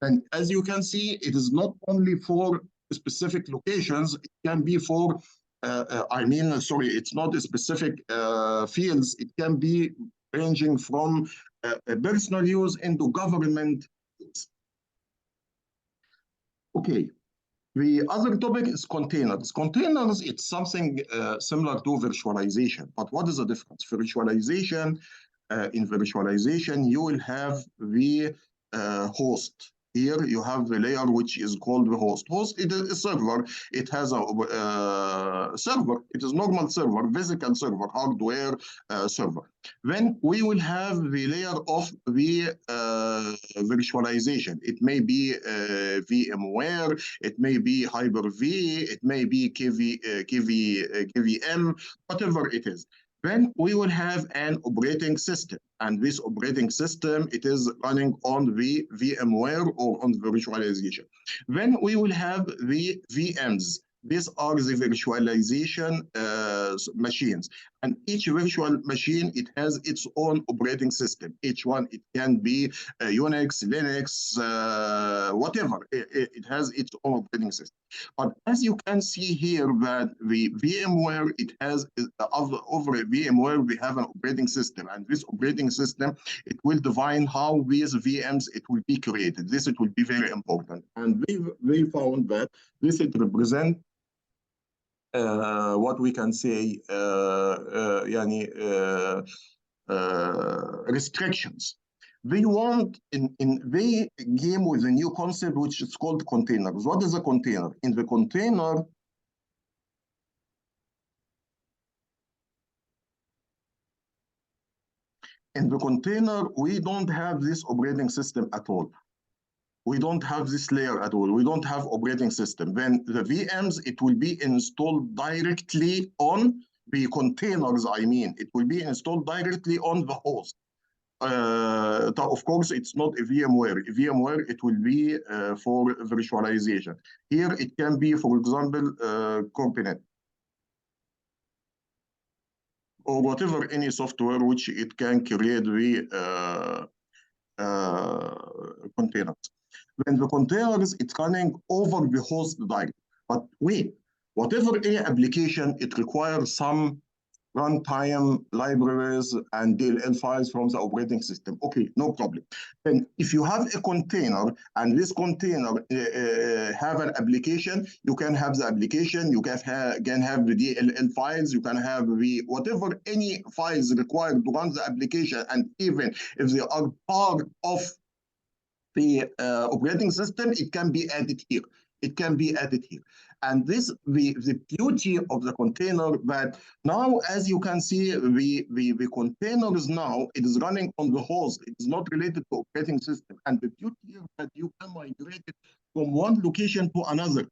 And as you can see, it is not only for specific locations, it can be for it's not a specific fields. It can be ranging from personal use into government use. Okay. The other topic is containers. Containers, it's something similar to virtualization. But what is the difference? Virtualization, in virtualization, you will have the host. Here you have a layer which is called the host. Host is a server. It has a server. It is normal server, physical server, hardware server. Then we will have the layer of the virtualization. It may be VMware, it may be Hyper-V, it may be KVM, whatever it is. Then we will have an operating system, and this operating system, it is running on the VMware or on virtualization. Then we will have the VMs. These are the virtualization machines, and each virtual machine, it has its own operating system. Each one, it can be Unix, Linux, whatever. It has its own operating system. But as you can see here, that the VMware, it has over VMware, we have an operating system, and this operating system, it will define how these VMs it will be created. This it will be very important, and we found that this it represents what we can say restrictions. They want they came with a new concept which is called containers. What is a container? In the container, we don't have this operating system at all. We don't have this layer at all. We don't have operating system. Then the VMs, it will be installed directly on the containers. I mean, it will be installed directly on the host. Of course, it's not a VMware. VMware, it will be for virtualization. Here, it can be, for example, Component, or whatever, any software which it can create the containers. When the containers, it's running over the host direct. But wait, whatever any application, it requires some runtime libraries and DLL files from the operating system. Okay, no problem. Then if you have a container, and this container have an application, you can have the application, you can have the DLL files, you can have the whatever any files required to run the application, and even if they are part of the operating system, it can be added here. It can be added here. And this, the beauty of the container, that now, as you can see, the containers now, it is running on the host. It is not related to operating system. And the beauty here that you can migrate it from one location to another.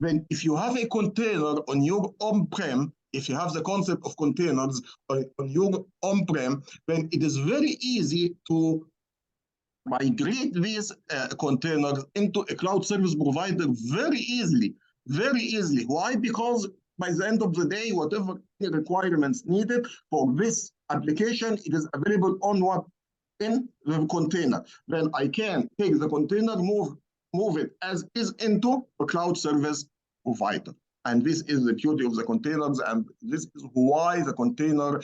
Then if you have a container on your on-prem, if you have the concept of containers on your on-prem, then it is very easy to migrate these containers into a cloud service provider very easily. Very easily. Why? Because by the end of the day, whatever requirements needed for this application, it is available on what? In the container. Then I can take the container, move it as is into a cloud service provider. And this is the beauty of the containers, and this is why the container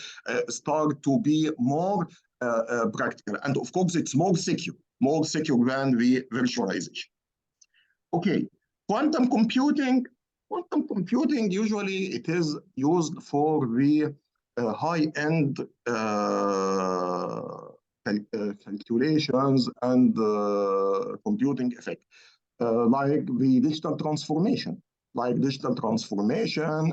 start to be more practical. And of course, it's more secure than the virtualization. Okay. Quantum computing usually it is used for the high-end calculations and computing effect, like the digital transformation,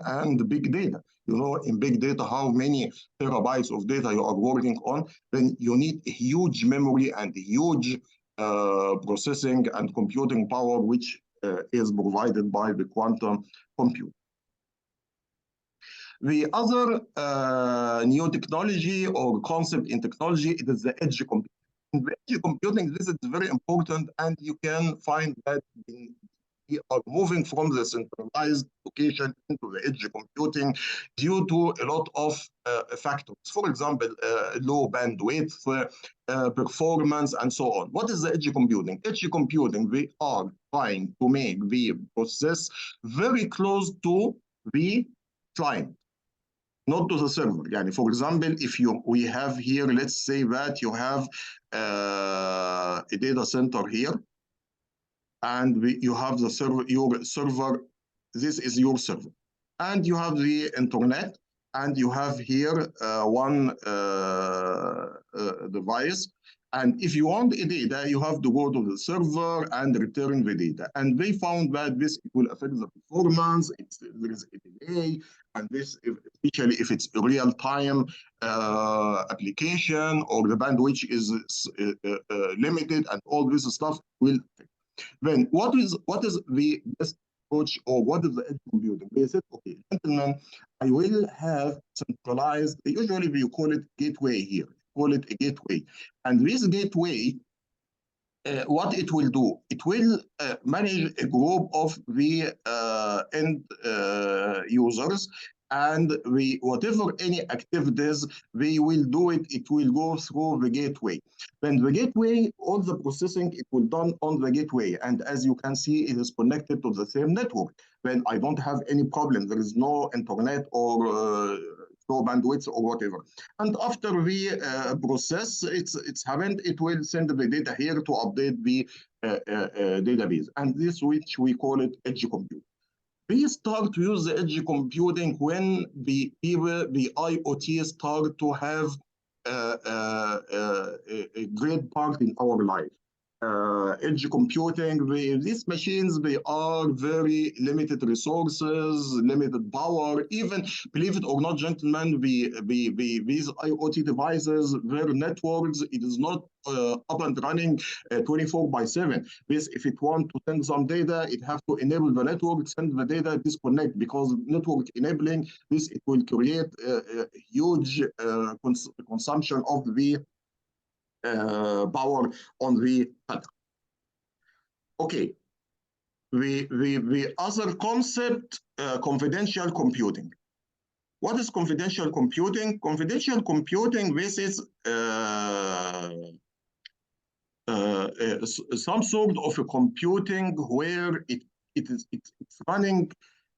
and big data. You know, in big data, how many terabytes of data you are working on, then you need a huge memory and a huge processing and computing power, which is provided by the quantum computer. The other new technology or concept in technology, it is the edge computing. In the edge computing, this is very important, and you can find that we are moving from the centralized location into the edge computing due to a lot of factors. For example, low bandwidth, performance, and so on. What is the edge computing? Edge computing, we are trying to make the process very close to the client, not to the server. Yani, for example, if we have here, let's say that you have a data center here, and you have the server, your server, this is your server. And you have the internet, and you have here one device, And if you want the data, you have to go to the server and return the data. And they found that this will affect the performance. There is a delay, and this, especially if it's a real-time application or the bandwidth is limited, and all this stuff will affect. Then what is the best approach, or what is the edge computing? They said, okay, gentlemen, I will have centralized, usually we call it gateway here, call it a gateway. And this gateway, what it will do, it will manage a group of the end users, and whatever any activities they will do it will go through the gateway. Then the gateway, all the processing, it will done on the gateway. And as you can see, it is connected to the same network. Then I don't have any problem. There is no internet or slow bandwidth or whatever. And after the process, it's happened, it will send the data here to update the database. And this, which we call it edge compute. We start to use the edge computing when the IoT start to have a great part in our life. Edge computing, these machines, they are very limited resources, limited power. Even, believe it or not, gentlemen, these IoT devices, their networks, it is not up and running 24/7. This, if it want to send some data, it have to enable the network, send the data, disconnect, because network enabling this, it will create a huge consumption of the power on the pattern. Okay, the other concept, confidential computing. What is confidential computing? Confidential computing, this is some sort of a computing where it's running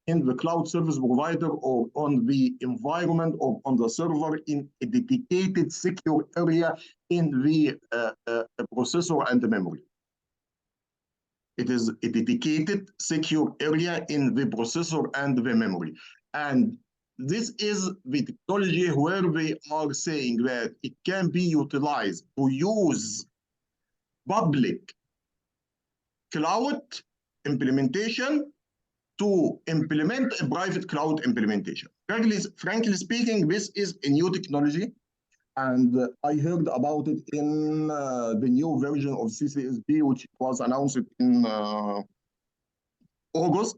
in the cloud service provider or on the environment or on the server in a dedicated secure area in the processor and the memory. It is a dedicated secure area in the processor and the memory. And this is the technology where we are saying that it can be utilized to use public cloud implementation to implement a private cloud implementation. Frankly speaking, this is a new technology, and I heard about it in the new version of CCSP, which was announced in August,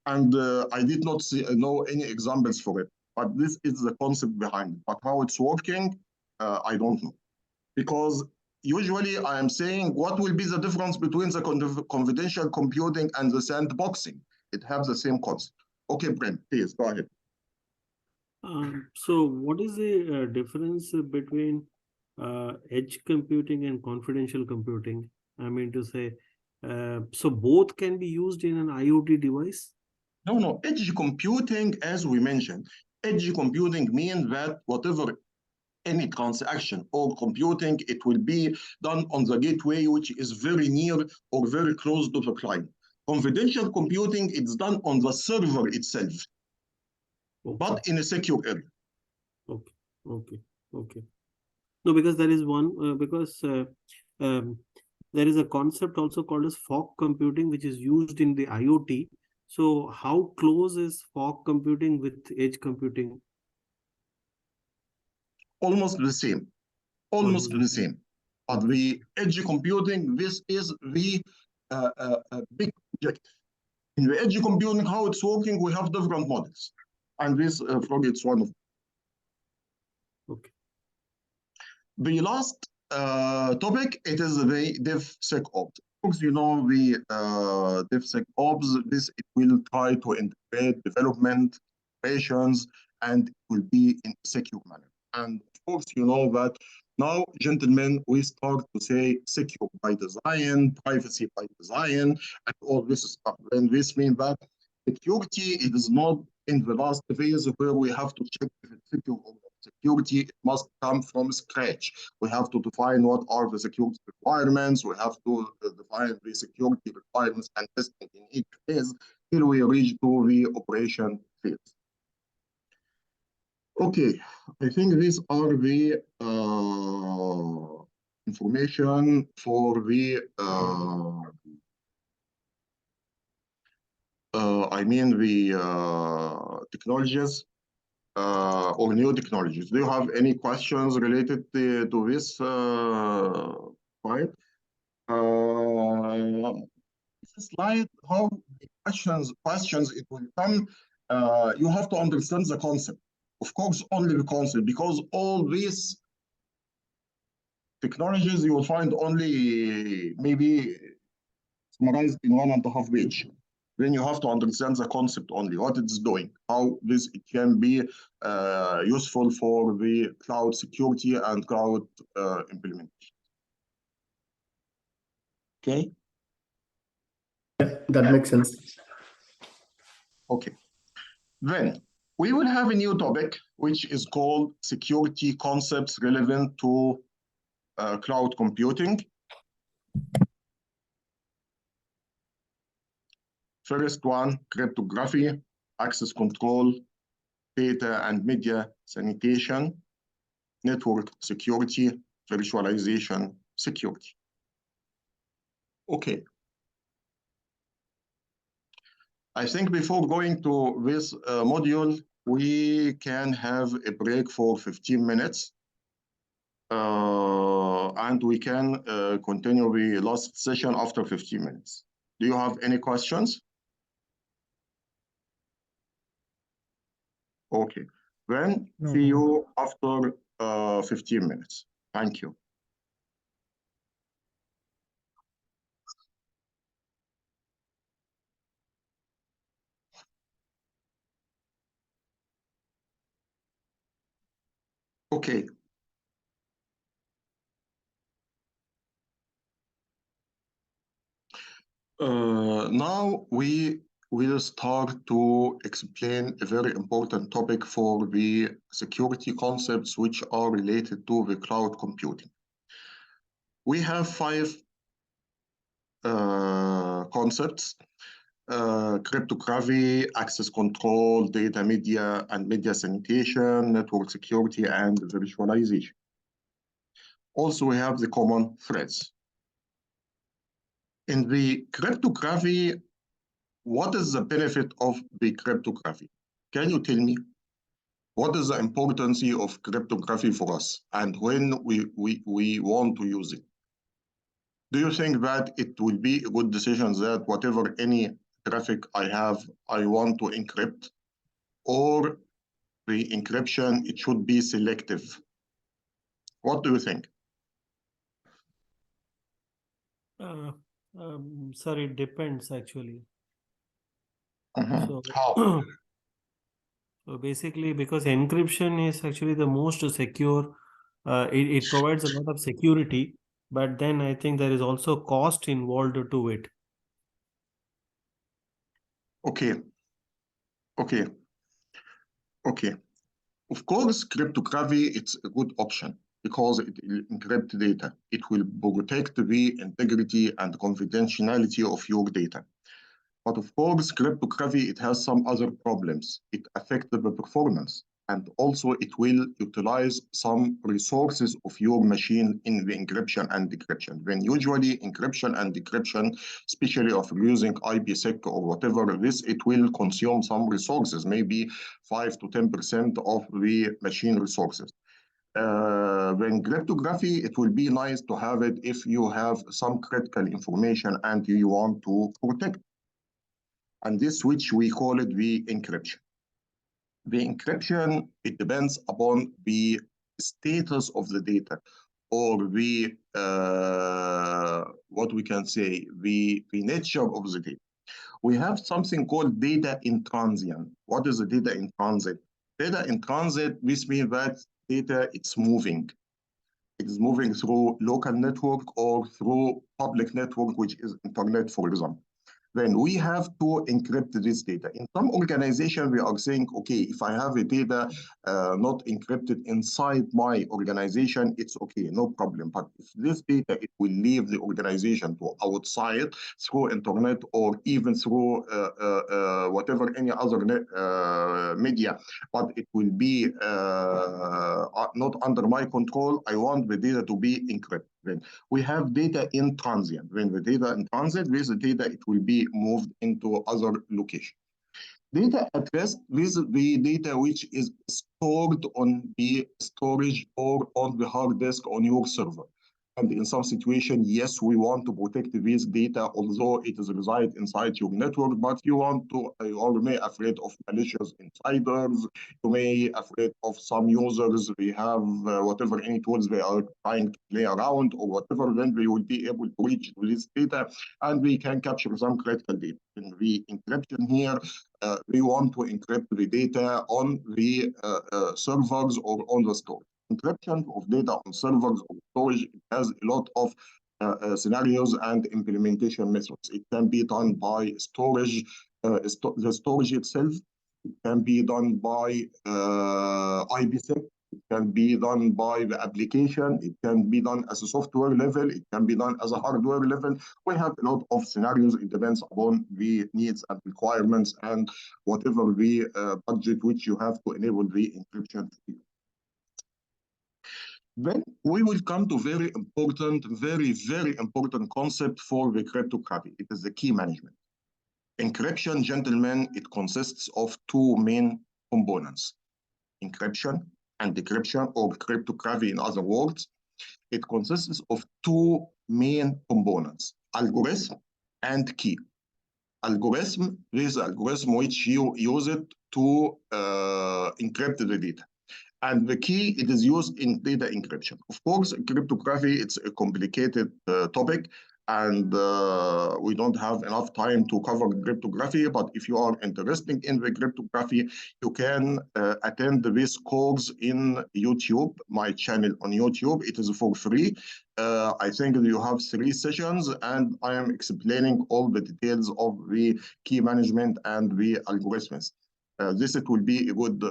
and I did not know any examples for it. But this is the concept behind it. But how it's working, I don't know. Because usually I am saying, what will be the difference between the confidential computing and the sandboxing? It has the same concept. Okay, Brent, please go ahead. So what is the difference between edge computing and confidential computing? I mean to say, so both can be used in an IoT device? No, edge computing, as we mentioned, edge computing means that whatever any transaction or computing, it will be done on the gateway, which is very near or very close to the client. Confidential computing, it's done on the server itself, okay, but in a secure area. Okay. No, because there is one, there is a concept also called as fog computing, which is used in the IoT. So how close is fog computing with edge computing? Almost the same. Almost the same. But okay, the edge computing, this is the big project. In the edge computing, how it's working, we have different models. And this frog, it's one of them. Okay. The last topic, it is the DevSecOps. You know, the DevSecOps, this, it will try to integrate development, operations, and it will be in a secure manner. And of course, you know that now, gentlemen, we start to say secure by design, privacy by design, and all this stuff. And this means that security, it is not in the last phase where we have to check if it's secure or not. Security, it must come from scratch. We have to define what are the security requirements. We have to define the security requirements and testing in each phase till we reach to the operation phase. Okay, I think these are the information for the technologies or new technologies. Do you have any questions related to this point? This slide, how questions it will come, you have to understand the concept. Of course, only the concept, because all these technologies you will find only maybe summarized in 1.5 page. Then you have to understand the concept only, what it's doing, how this it can be useful for the cloud security and cloud implementation. Okay? That makes sense. Okay. Then we will have a new topic, which is called security concepts relevant to cloud computing. First one, cryptography, access control, data and media sanitation, network security, virtualization security. Okay. I think before going to this module, we can have a break for 15 minutes. And we can continue the last session after 15 minutes. Do you have any questions? Okay, then see you after 15 minutes. Thank you. Okay. Now we will start to explain a very important topic for the security concepts which are related to the cloud computing. We have 5 concepts: cryptography, access control, data media and media sanitation, network security, and virtualization. Also, we have the common threads. In the cryptography, what is the benefit of the cryptography? Can you tell me? What is the importance of cryptography for us and when we want to use it? Do you think that it will be a good decision that whatever any traffic I have, I want to encrypt? Or the encryption, it should be selective? What do you think? Sir, it depends actually. So, How? So basically, because encryption is actually the most secure, it provides a lot of security, but then I think there is also cost involved to it. Okay. Okay. Okay. Of course, cryptography, it's a good option because it will encrypt data. It will protect the integrity and confidentiality of your data. But of course, cryptography, it has some other problems. It affects the performance, and also it will utilize some resources of your machine in the encryption and decryption. When usually encryption and decryption, especially of using IPsec or whatever this, it will consume some resources, maybe 5 to 10% of the machine resources. When cryptography, it will be nice to have it if you have some critical information and you want to protect. And this, which we call it the encryption. The encryption, it depends upon the status of the data or the, what we can say, the nature of the data. We have something called data in transit. What is the data in transit? Data in transit, this means that data, it's moving. It is moving through local network or through public network, which is internet, for example. Then we have to encrypt this data. In some organization, we are saying, okay, if I have a data not encrypted inside my organization, it's okay, no problem. But if this data, it will leave the organization to outside through internet or even through whatever any other media, but it will be not under my control, I want the data to be encrypted. Then we have data in transit. When the data in transit, this data, it will be moved into other location. Data at rest, this is the data which is stored on the storage or on the hard disk on your server. And in some situation, yes, we want to protect this data, although it is reside inside your network, but you may afraid of malicious insiders, you may afraid of some users, they have whatever any tools they are trying to play around or whatever, then we will be able to reach this data and we can capture some critical data. In the encryption here, we want to encrypt the data on the servers or on the storage. Encryption of data on servers or storage has a lot of scenarios and implementation methods. It can be done by storage, the storage itself. It can be done by IPsec. It can be done by the application. It can be done as a software level. It can be done as a hardware level. We have a lot of scenarios. It depends upon the needs and requirements and whatever the budget which you have to enable the encryption. Then we will come to very important concept for the cryptography. It is the key management. Encryption, gentlemen, it consists of two main components. Encryption and decryption, or cryptography in other words. It consists of two main components, algorithm and key. Algorithm, this algorithm which you use it to encrypt the data. And the key, it is used in data encryption. Of course, cryptography, it's a complicated topic, and we don't have enough time to cover cryptography, but if you are interested in the cryptography, you can attend this course in YouTube, my channel on YouTube. It is for free. I think you have 3 sessions, and I am explaining all the details of the key management and the algorithms. It will be a good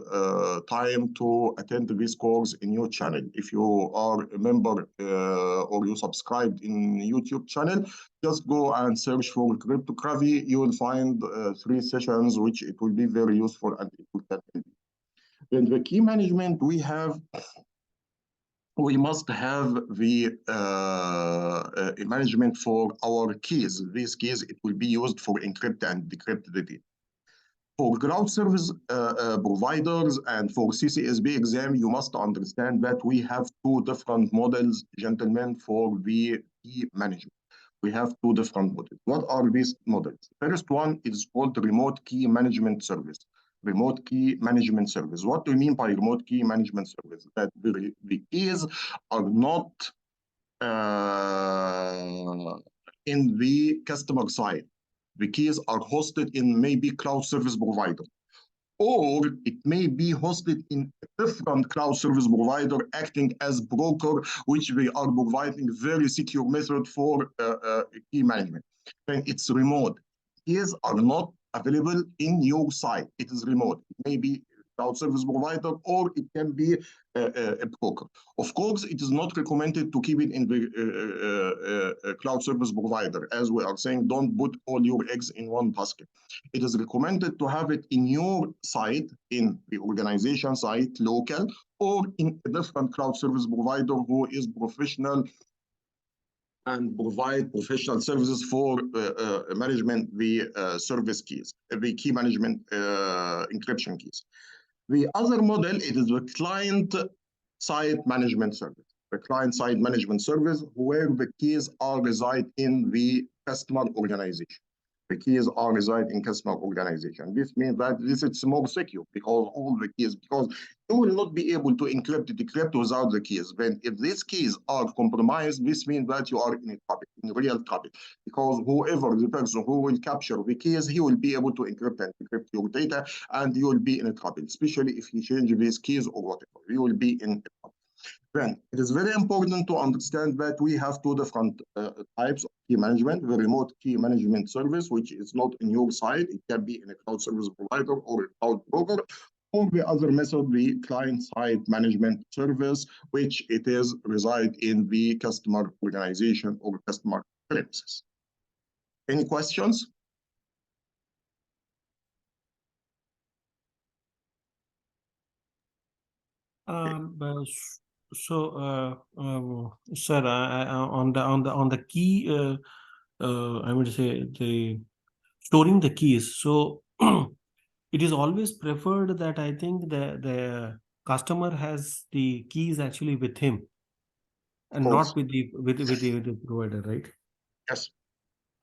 time to attend this course in your channel. If you are a member or you subscribed in YouTube channel, just go and search for cryptography. You will find 3 sessions, which it will be very useful and it will help you. In the key management, we must have the management for our keys. These keys, it will be used for encrypt and decrypt the data. For cloud service providers and for CCSP exam, you must understand that we have 2 different models, gentlemen, for the key management. We have 2 different models. What are these models? First one is called remote key management service. Remote key management service. What do you mean by remote key management service? That the keys are not in the customer side. The keys are hosted in maybe cloud service provider, or it may be hosted in a different cloud service provider acting as broker, which they are providing very secure method for key management. When it's remote, keys are not available in your site. It is remote. It may be cloud service provider, or it can be a broker. Of course, it is not recommended to keep it in the cloud service provider. As we are saying, don't put all your eggs in one basket. It is recommended to have it in your site, in the organization site, local, or in a different cloud service provider who is professional and provide professional services for management the service keys, the key management encryption keys. The other model, it is the client-side management service. The client-side management service where the keys are reside in the customer organization. The keys are reside in customer organization. This means that this is more secure because all the keys, because you will not be able to decrypt without the keys. When if these keys are compromised, this means that you are in real trouble, because whoever the person who will capture the keys, he will be able to encrypt and decrypt your data, and you will be in trouble, especially if you change these keys or whatever. You will be in trouble. Then it is very important to understand that we have 2 different types of key management. The remote key management service, which is not in your site, it can be in a cloud service provider or a cloud broker, or the other method, the client-side management service, which it is reside in the customer organization or customer premises. Any questions? Sir, on the key, I would say the storing the keys. So it is always preferred that I think the customer has the keys actually with him and course. not with the provider, right? Yes.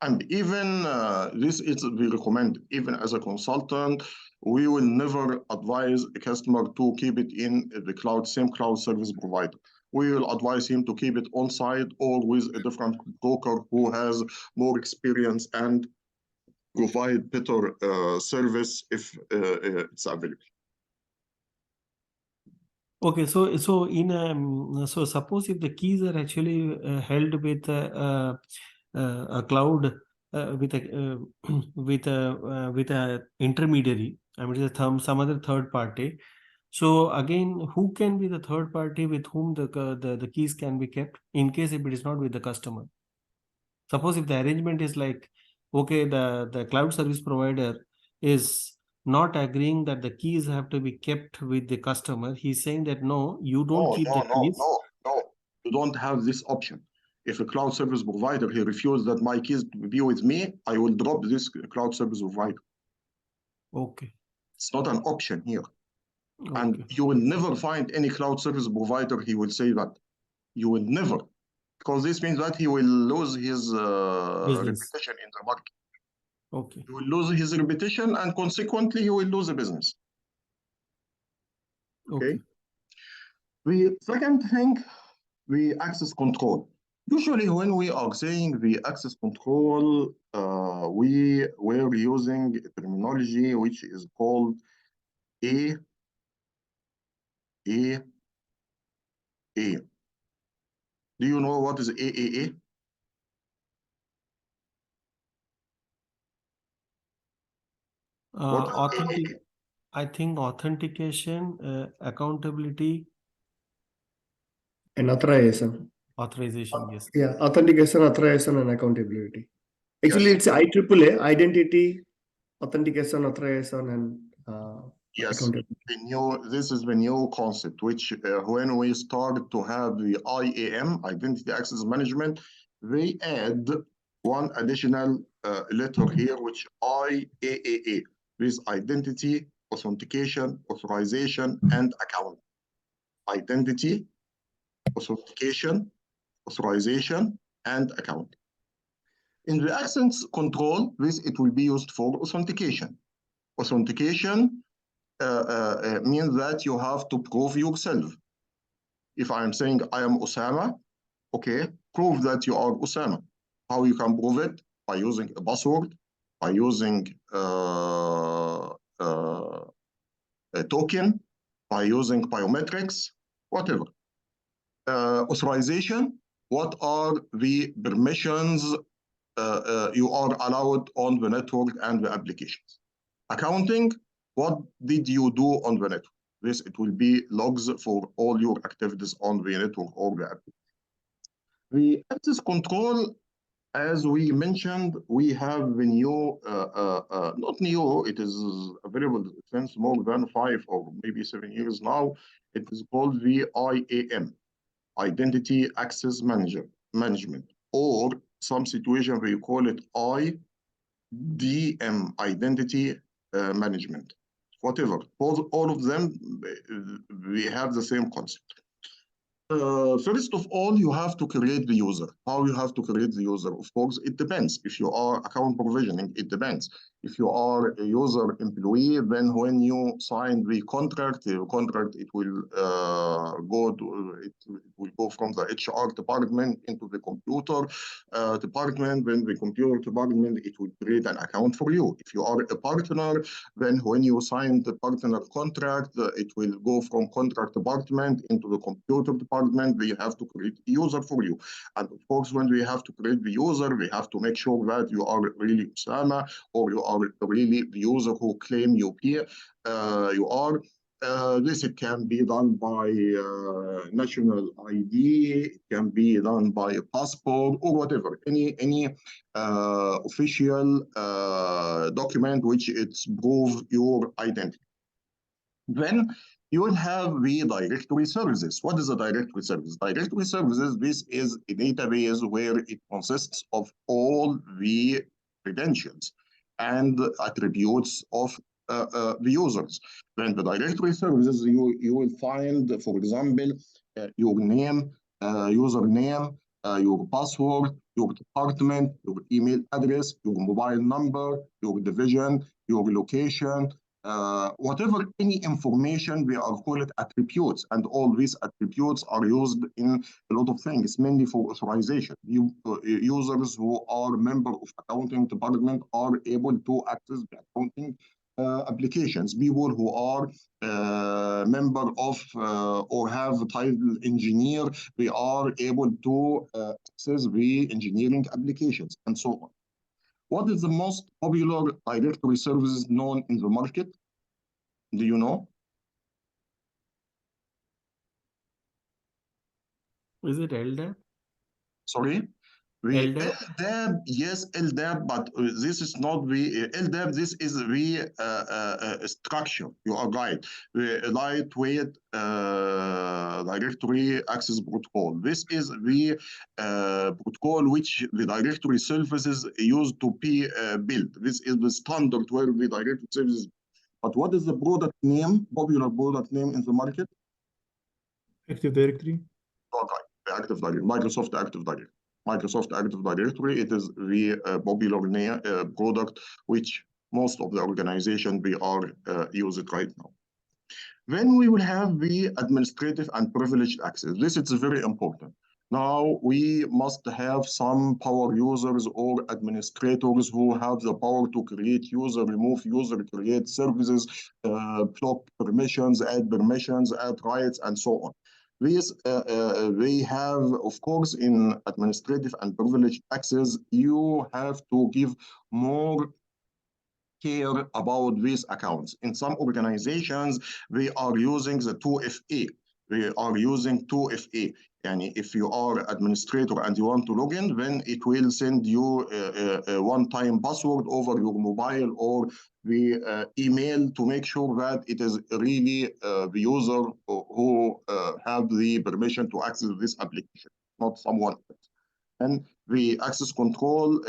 And even this is we recommend, even as a consultant, we will never advise a customer to keep it in the same cloud service provider. We will advise him to keep it on site or with a different broker who has more experience and provide better service if it's available. Okay, so so suppose if the keys are actually held with a cloud with a intermediary, I mean some other third party. So again, who can be the third party with whom the keys can be kept in case if it is not with the customer? Suppose if the arrangement is like, okay, the cloud service provider is not agreeing that the keys have to be kept with the customer. He's saying that no, you don't keep the keys. No. You don't have this option. If a cloud service provider he refuses that my keys be with me, I will drop this cloud service provider. Okay. It's not an option here. Okay. And you will never find any cloud service provider he will say that. You will never. Because this means that he will lose his reputation in the market. Okay. He will lose his reputation and consequently he will lose the business. Okay. The second thing, the access control. Usually when we are saying the access control, we were using a terminology which is called A. Do you know what is AAA? I think authentication, accountability, And authorization. yes. Yeah, authentication, authorization, and accountability. Actually, Yes. it's IAAA, identity, authentication, authorization, and Yes, accountability. this is the new concept, which when we start to have the IAM, Identity Access Management, they add one additional letter here, which IAAA, with identity, authentication, authorization, and account. Identity, authentication, authorization, and account. In the access control, it will be used for authentication. Authentication means that you have to prove yourself. If I'm saying I am Osama, okay, prove that you are Osama. How you can prove it? By using a password, by using a token, by using biometrics, whatever. Authorization, what are the permissions you are allowed on the network and the applications. Accounting, what did you do on the network? This, it will be logs for all your activities on the network or the application. The access control, as we mentioned, we have the new, not new, it is available since more than 5 or maybe 7 years now. It is called the IAM, Identity Access Management, or some situation where you call it IDM, Identity Management. Whatever, all of them, we have the same concept. First of all, you have to create the user. How you have to create the user? Of course, it depends. If you are account provisioning, it depends. If you are a user employee, then when you sign the contract, it will go from the HR department into the computer department. Then the computer department, it will create an account for you. If you are a partner, then when you sign the partner contract, it will go from contract department into the computer department. We have to create a user for you. And of course, when we have to create the user, we have to make sure that you are really Osama, or you are really the user who claim you are. This it can be done by national ID, it can be done by a passport or whatever, any official document which it's prove your identity. Then You will have the directory services. What is a directory service? Directory services, this is a database where it consists of all the credentials and attributes of the users. Then the directory services, you will find, for example, your name, username, your password, your department, your email address, your mobile number, your division, your location, whatever any information, we are called it attributes, and all these attributes are used in a lot of things, mainly for authorization. Users who are member of accounting department are able to access the accounting applications. People who are member of or have title engineer, they are able to access the engineering applications and so on. What is the most popular directory services known in the market? Do you know? Is it LDAP? Sorry? The LDAP? LDAP, yes, LDAP, but this is not the LDAP, this is the structure. You are right. The lightweight directory access protocol. This is the protocol which the directory services use to be built. This is the standard where the directory services. But what is the product name, popular product name in the market? Active Directory. Okay, the Active Directory, Microsoft Active Directory. Microsoft Active Directory, it is the popular product which most of the organization we are using right now. Then we will have the administrative and privileged access. This is very important. Now we must have some power users or administrators who have the power to create user, remove user, create services, block permissions, add rights, and so on. These they have, of course, in administrative and privileged access, you have to give more care about these accounts. In some organizations, they are using the 2FA. They are using 2FA. And if you are administrator and you want to log in, then it will send you a one-time password over your mobile or the email to make sure that it is really the user who have the permission to access this application, not someone else. And the access control,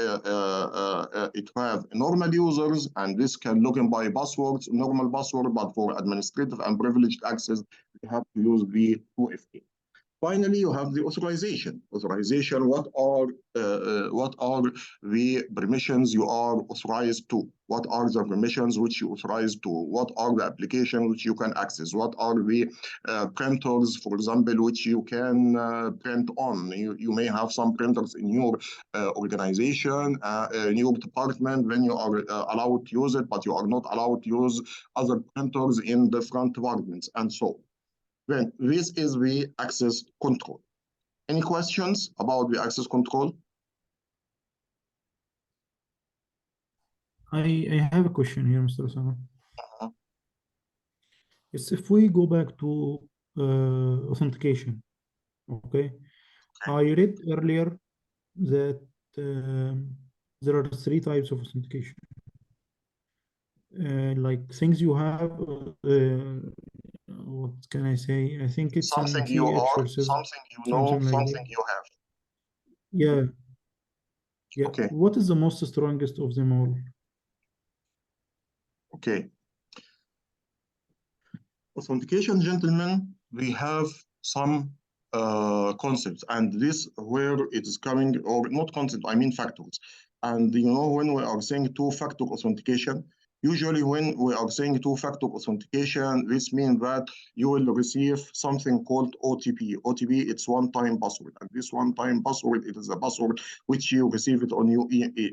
it have normal users, and this can log in by passwords, normal password, but for administrative and privileged access, you have to use the 2FA. Finally, you have the authorization. Authorization, what are the permissions you are authorized to? What are the permissions which you authorized to? What are the applications which you can access? What are the printers, for example, which you can print on? You may have some printers in your organization, in your department, when you are allowed to use it, but you are not allowed to use other printers in different departments, and so on. Then this is the access control. Any questions about the access control? I have a question here, Mr. Osama. Yes, if we go back to authentication, okay? I read earlier that there are 3 types of authentication. Like things you have, what can I say? I think it's Something in you key are, sources, something you know, something like something that. you have. Yeah. Yeah. Okay. What is the most strongest of them all? Okay. Authentication, gentlemen, we have some concepts, and this where it is coming, or not concept, I mean factors. And you know, when we are saying two-factor authentication, usually when we are saying two-factor authentication, this means that you will receive something called OTP. OTP, it's one-time password. And this one-time password, it is a password which you receive it on your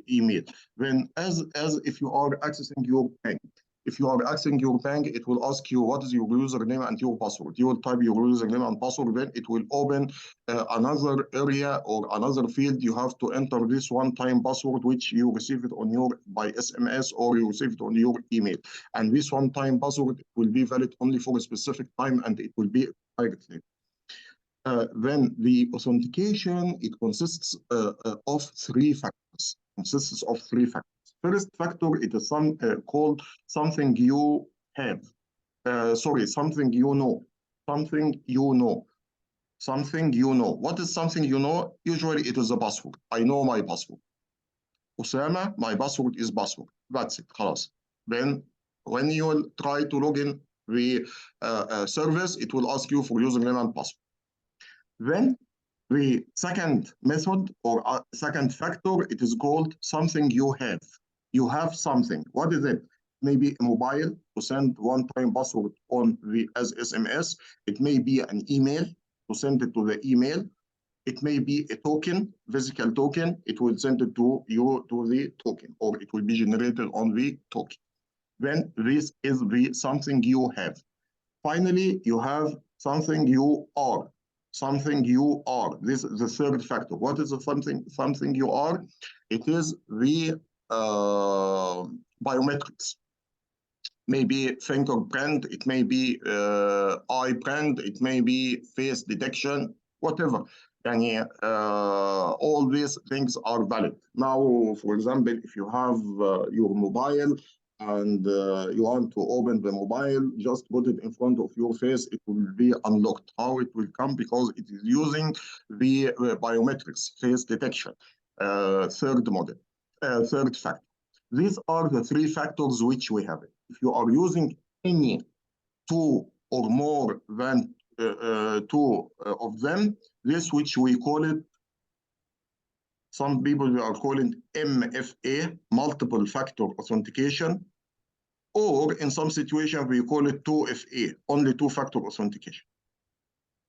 email. Then as if you are accessing your bank, if you are accessing your bank, it will ask you what is your username and your password. You will type your username and password, then it will open another area or another field. You have to enter this one-time password, which you receive it on your by SMS or you receive it on your email. And this one-time password will be valid only for a specific time, and it will be directly. Then the authentication, it consists of 3 factors. Consists of 3 factors. First factor, it is called something you have. sorry, something you know, something you know, something you know. What is something you know? Usually it is a password. I know my password. Osama, my password is password. That's it. خلاص. Then when you will try to log in the service, it will ask you for username and password. Then the second method or second factor, it is called something you have. You have something. What is it? Maybe a mobile to send one-time password on the as SMS. It may be an email to send it to the email. It may be a token, physical token. It will send it to you to the token, or it will be generated on the token. Then this is the something you have. Finally, you have something you are. Something you are. This is the third factor. What is the something you are? It is the biometrics. Maybe fingerprint, it may be eye print, it may be face detection, whatever. And all these things are valid. Now, for example, if you have your mobile and you want to open the mobile, just put it in front of your face, it will be unlocked. How it will come? Because it is using the biometrics, face detection, third model, third factor. These are the three factors which we have. If you are using any two or more than two of them, this which we call it, some people are calling MFA, multiple factor authentication, or in some situations we call it 2FA, only two-factor authentication.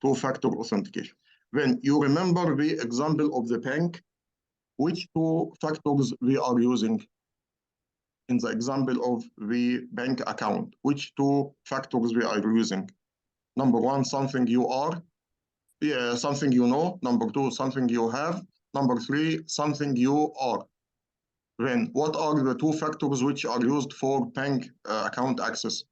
Two-factor authentication. When you remember the example of the bank, which two factors we are using? In the example of the bank account, which two factors we are using? Number one, something you are, something you know. Number two, something you have. Number three, something you are. Then what are the two factors which are used for bank account access?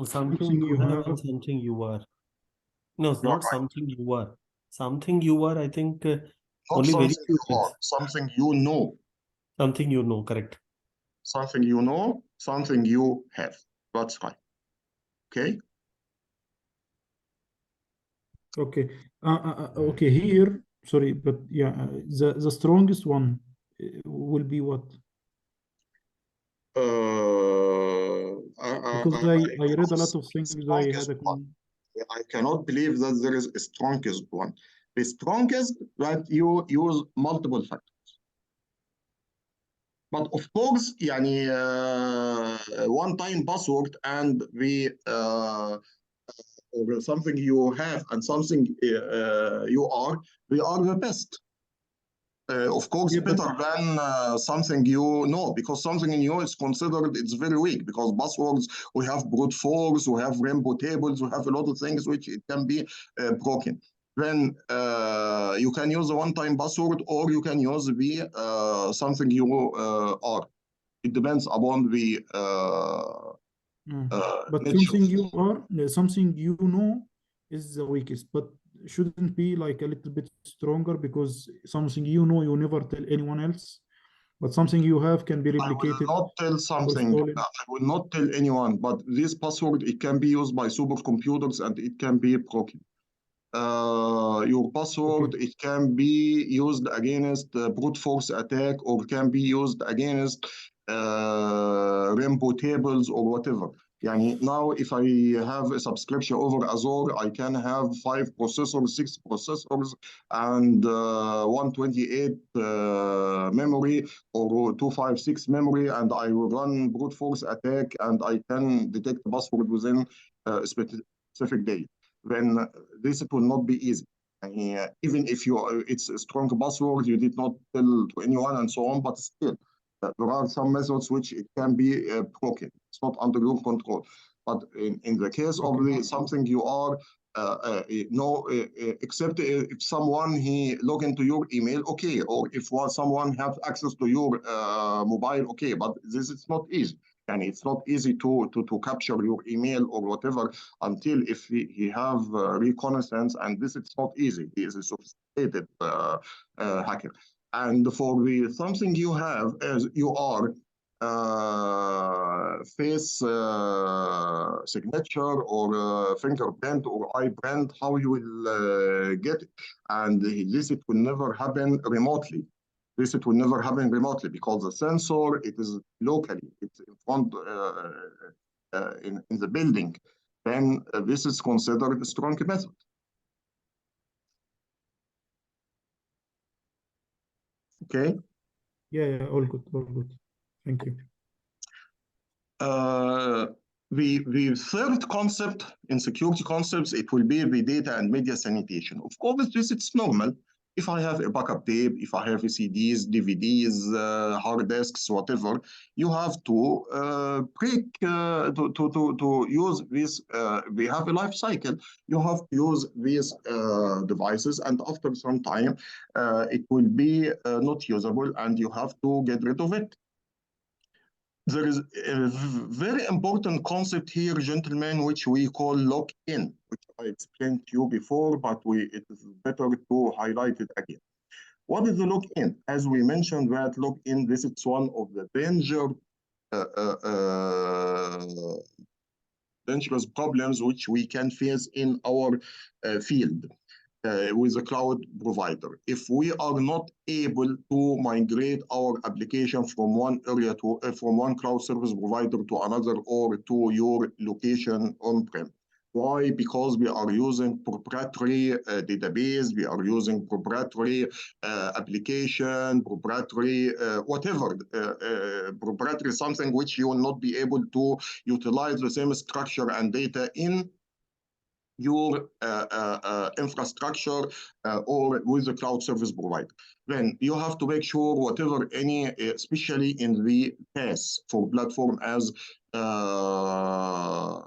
Something you have and something you are. No, it's not something you are. Something you are, I think, only very few things. Something you know. Something you know, correct. Something you know, something you have. That's right. Okay. Okay. Okay. Here, sorry, but yeah, the strongest one will be what? Because I read a lot of things. I had I cannot believe that there is a strongest one. The strongest that you use multiple factors. But of course, يعني one-time password and the or something you have and something you are, they are the best. Of course, better than something you know, because something in you is considered it's very weak. Because passwords, we have brute force, we have rainbow tables, we have a lot of things which it can be broken. Then you can use a one-time password, or you can use the something you are. It depends upon the. But something you are, something you know, is the weakest. But shouldn't be like a little bit stronger, because something you know you never tell anyone else, but something you have can be replicated. I will not tell something. I will not tell anyone. But this password, it can be used by supercomputers and it can be broken. Your password, it can be used against brute force attack, or can be used against rainbow tables or whatever. Yani now, if I have a subscription over Azure, I can have 5 processors, 6 processors, and 128 memory, or 256 memory, and I will run brute force attack, and I can detect the password within a specific day. Then this will not be easy. Even if it's a strong password, you did not tell to anyone and so on, but still, there are some methods which it can be broken. It's not under your control. But in the case of something you are, except if someone he log into your email, okay, or if someone has access to your mobile, okay, but this is not easy. And it's not easy to capture your email or whatever until if he have reconnaissance, and this is not easy. He is a sophisticated hacker. And for the something you have as you are, face signature or fingerprint or eye print, how you will get it. And this, it will never happen remotely. This, it will never happen remotely because the sensor, it is locally, it's in front in the building. Then this is considered a strong method. Okay. Yeah, all good, all good. Thank you. The third concept in security concepts, it will be the data and media sanitation. Of course, this it's normal. If I have a backup tape, if I have CDs, DVDs, hard disks, whatever, you have to to use this. We have a life cycle. You have to use these devices, and after some time, it will be not usable, and you have to get rid of it. There is a very important concept here, gentlemen, which we call lock-in, which I explained to you before, but it is better to highlight it again. What is the lock-in? As we mentioned that lock-in, this is one of the dangerous problems which we can face in our field. With a cloud provider. If we are not able to migrate our application from one area to from one cloud service provider to another or to your location on-prem. Why? Because we are using proprietary database, we are using proprietary application, proprietary whatever, proprietary something which you will not be able to utilize the same structure and data in your infrastructure or with the cloud service provider. Then you have to make sure whatever any, especially in the PaaS for platform as a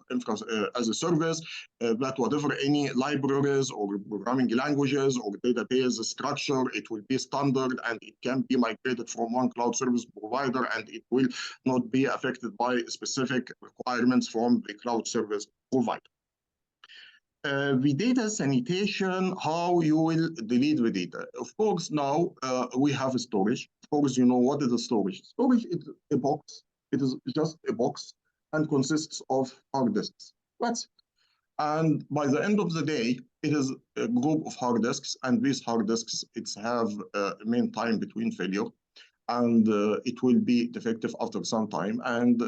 service, that whatever any libraries or programming languages or database structure, it will be standard and it can be migrated from one cloud service provider and it will not be affected by specific requirements from the cloud service provider. The data sanitation, how you will delete the data. Of course, now we have storage. Of course, you know what is a storage. Storage is a box. It is just a box and consists of hard disks. That's it. And by the end of the day, it is a group of hard disks, and these hard disks, it's have a mean time between failure, and it will be defective after some time, and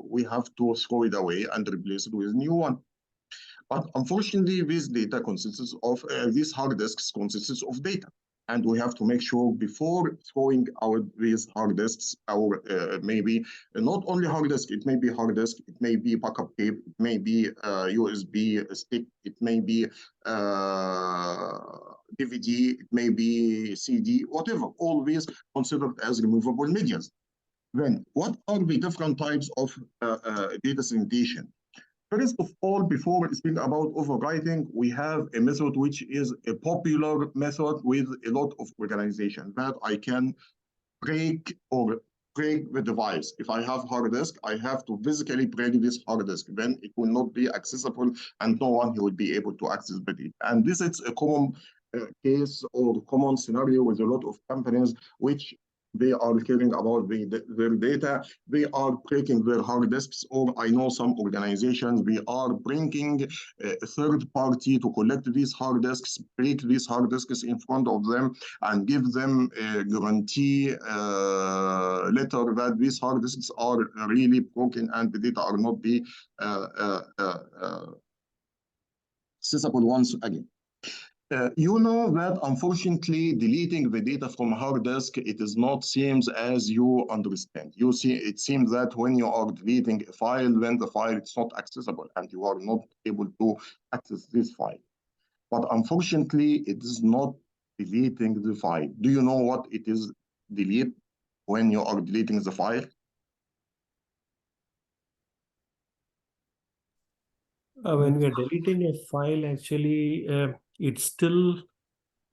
we have to throw it away and replace it with a new one. But unfortunately, this data consists of, these hard disks consists of data. And we have to make sure before throwing out these hard disks, or maybe not only hard disk, it may be hard disk, it may be backup tape, it may be USB stick, it may be DVD, it may be CD, whatever, all these considered as removable medias. Then what are the different types of data sanitation? First of all, before speaking about overwriting, we have a method which is a popular method with a lot of organization that I can break the device. If I have hard disk, I have to physically break this hard disk. Then it will not be accessible and no one will be able to access it. And this is a common case or common scenario with a lot of companies which they are caring about their data. They are breaking their hard disks, or I know some organizations, we are bringing a third party to collect these hard disks, break these hard disks in front of them, and give them a guarantee letter that these hard disks are really broken and the data are not the accessible ones again. You know that unfortunately deleting the data from a hard disk, it is not seems as you understand. You see, it seems that when you are deleting a file, then the file is not accessible and you are not able to access this file. But unfortunately, it is not deleting the file. Do you know what it is delete when you are deleting the file? When we are deleting a file, actually, it's still,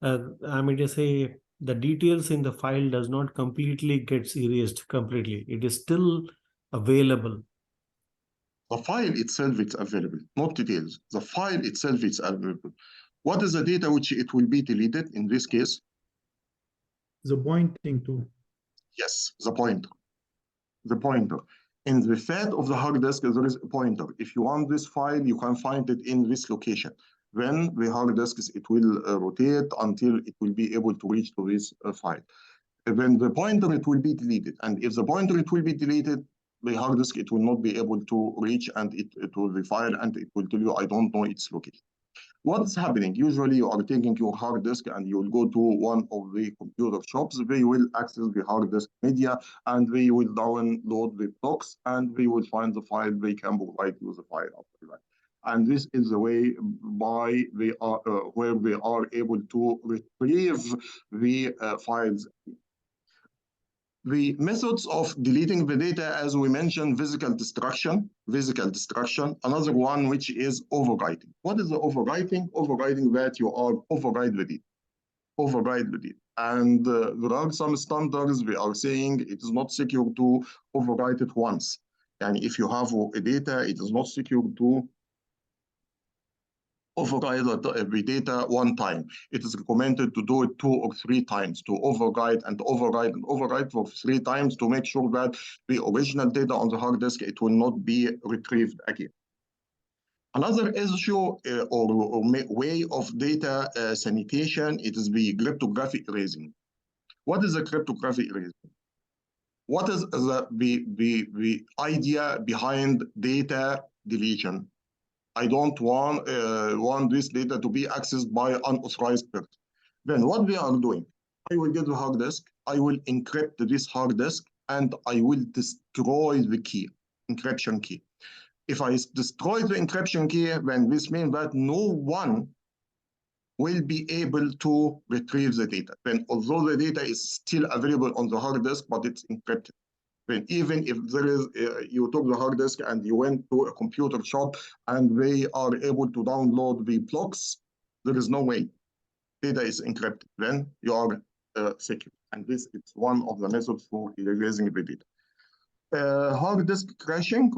I mean to say, the details in the file does not completely gets erased completely. It is still available. The file itself is available, not details. The file itself is available. What is the data which it will be deleted in this case? The pointing to. Yes, the pointer. the pointer. In the fat of the hard disk, there is a pointer. If you want this file, you can find it in this location. When the hard disk, it will rotate until it will be able to reach to this file. When the pointer, it will be deleted. And if the pointer, it will be deleted, the hard disk, it will not be able to reach, and it will be file, and it will tell you, I don't know its location. What's happening? Usually you are taking your hard disk and you will go to one of the computer shops. They will access the hard disk media and they will download the blocks and they will find the file. They can provide you the file after that. And this is the way by they are where they are able to retrieve the files. The methods of deleting the data, as we mentioned, physical destruction. Another one, which is overwriting. What is the overwriting? Overwriting that you are overwrite the data. And there are some standards, we are saying it is not secure to overwrite it once. And if you have a data, it is not secure to override the data one time. It is recommended to do it 2 or 3 times, to override and override and override for 3 times to make sure that the original data on the hard disk, it will not be retrieved again. Another issue or way of data sanitation, it is the cryptographic erasing. What is the cryptographic erasing? What is the idea behind data deletion? I don't want this data to be accessed by unauthorized person. Then what we are doing, I will get the hard disk, I will encrypt this hard disk, and I will destroy the key, encryption key. If I destroy the encryption key, then this means that no one will be able to retrieve the data. Then although the data is still available on the hard disk, but it's encrypted. Then even if there is, you took the hard disk and you went to a computer shop and they are able to download the blocks, there is no way. Data is encrypted. Then you are secure. And this is one of the methods for erasing the data. Hard disk crashing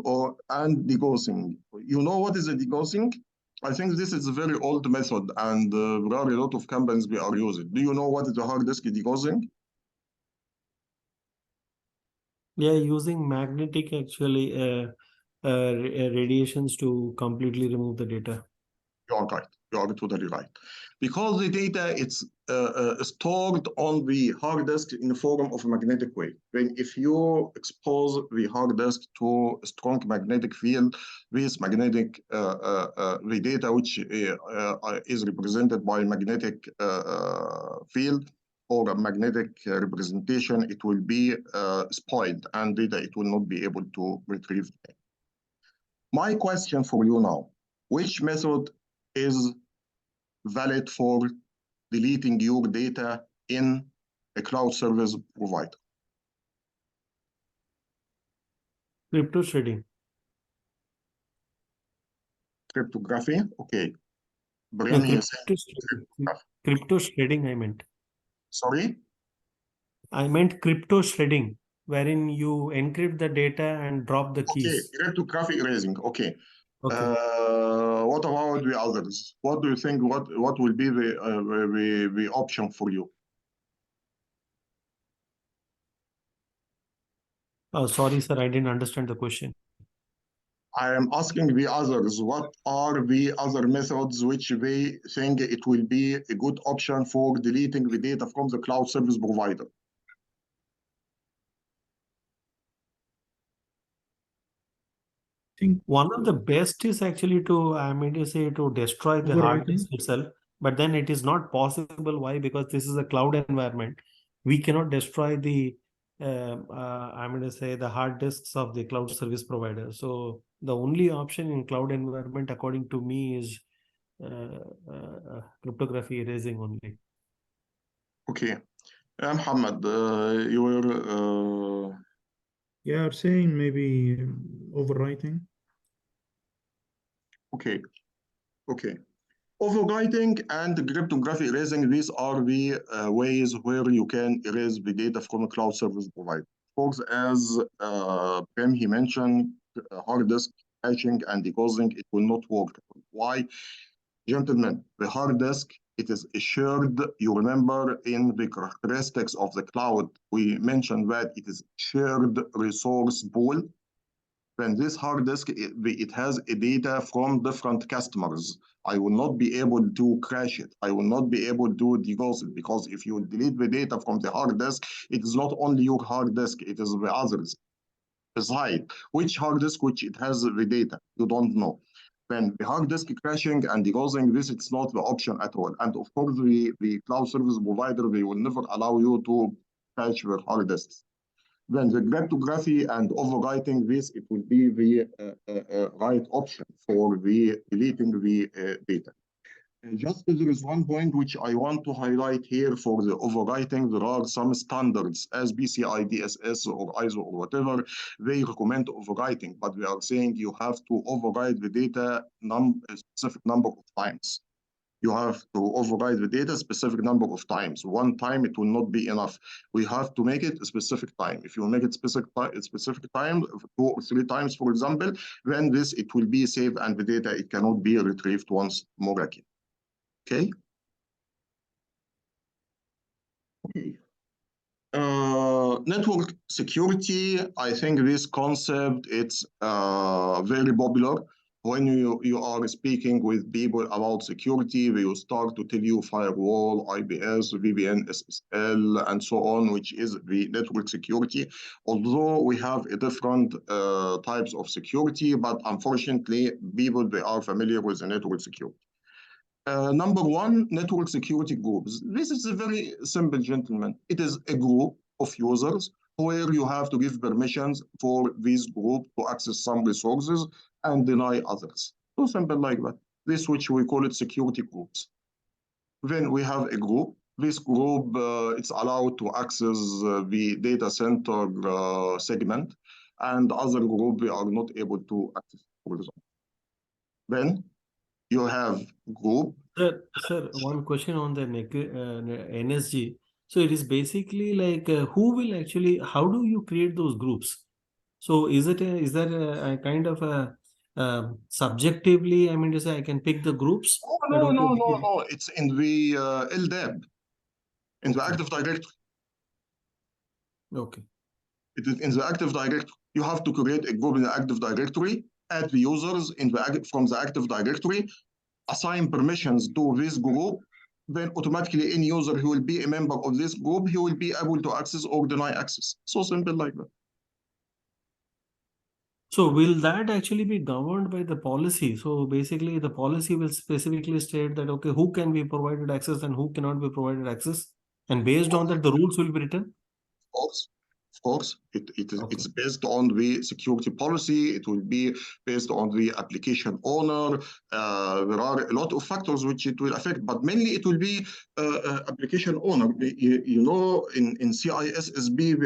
and degaussing. You know what is a degaussing? I think this is a very old method, and there are a lot of companies we are using. Do you know what is the hard disk degaussing? Yeah, using magnetic actually radiations to completely remove the data. You are right. You are totally right. Because the data it's stored on the hard disk in the form of a magnetic wave. When if you expose the hard disk to a strong magnetic field, this magnetic the data which is represented by magnetic field or a magnetic representation, it will be spoiled and data it will not be able to retrieve. My question for you now: which method is valid for deleting your data in a cloud service provider? Crypto shredding. Cryptography, okay. No, Bring me a crypto shredding, I meant. Sorry? I meant crypto shredding, wherein you encrypt the data and drop the keys. Okay, cryptographic erasing, okay. Okay. What about the others? What do you think? What will be the option for you? Sorry, sir, I didn't understand the question. I am asking the others, what are the other methods which they think it will be a good option for deleting the data from the cloud service provider? I think One of the best is actually to, I mean to say, to destroy the hard disk itself, but then it is not possible. Why? Because this is a cloud environment. We cannot destroy the, I mean to say, the hard disks of the cloud service provider. So the only option in cloud environment, according to me, is cryptography erasing only. Okay. Muhammad, you were... Yeah, I'm saying maybe overwriting. Okay. Overwriting and cryptography erasing, these are the ways where you can erase the data from a cloud service provider. Of course, as Prem, he mentioned, hard disk caching and decoding, it will not work. Why? Gentlemen, the hard disk, It is a shared, you remember in the characteristics of the cloud, we mentioned that it is shared resource pool. When this hard disk, it has a data from different customers. I will not be able to crash it. I will not be able to degauss it, because if you delete the data from the hard disk, it is not only your hard disk, it is the others. Beside which hard disk which it has the data, you don't know. When the hard disk crashing and degaussing this, it's not the option at all. And of course, the cloud service provider, they will never allow you to crash your hard disks. Then the cryptography and overwriting this, it will be the right option for the deleting the data. Just there is one point which I want to highlight here for the overwriting. There are some standards as PCI DSS or ISO or whatever, they recommend overwriting, but we are saying you have to overwrite the data a specific number of times. You have to override the data a specific number of times. One time it will not be enough. We have to make it a specific time. If you make it specific time, 2 or 3 times, for example, then this it will be saved and the data it cannot be retrieved once more again. Okay. Okay. Network security. I think this concept it's very popular. When you are speaking with people about security, they will start to tell you firewall, IPS, VPN, SSL, and so on, which is the network security. Although we have a different types of security, but unfortunately, people they are familiar with the network security. Number one, network security groups. This is a very simple, gentlemen. It is a group of users where you have to give permissions for this group to access some resources and deny others. So simple like that. This which we call it security groups. Then we have a group. This group, it's allowed to access the data center segment, and other group we are not able to access, for example. Then you have group. Sir, one question on the NSG. So it is basically like who will actually, how do you create those groups? So is that a kind of a subjectively, I mean to say I can pick the groups? No. It's in the LDAP, in the Active Directory. Okay. It is in the Active Directory. You have to create a group in the Active Directory, add the users from the Active Directory, assign permissions to this group, then automatically any user who will be a member of this group, he will be able to access or deny access. So simple like that. So will that actually be governed by the policy? So basically the policy will specifically state that, okay, who can be provided access and who cannot be provided access? And based on that, the rules will be written? Of course, it's based on the security policy. It will be based on the application owner. There are a lot of factors which it will affect, but mainly it will be application owner. You know, in CISSP,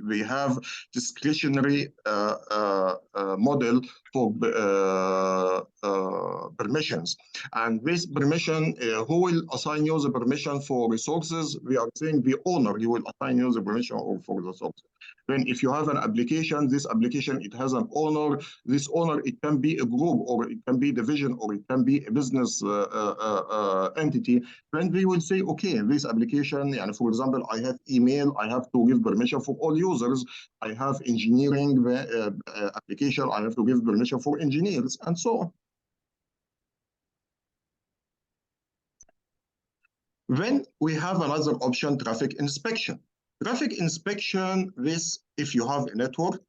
we have discretionary model for permissions. And this permission, who will assign you the permission for resources? We are saying the owner, he will assign you the permission for the source. Then if you have an application, this application, it has an owner. This owner, it can be a group, or it can be division, or it can be a business entity. Then we will say, okay, this application, and for example, I have email, I have to give permission for all users. I have engineering application, I have to give permission for engineers, and so on. Then we have another option, traffic inspection. Traffic inspection, this, if you have a network,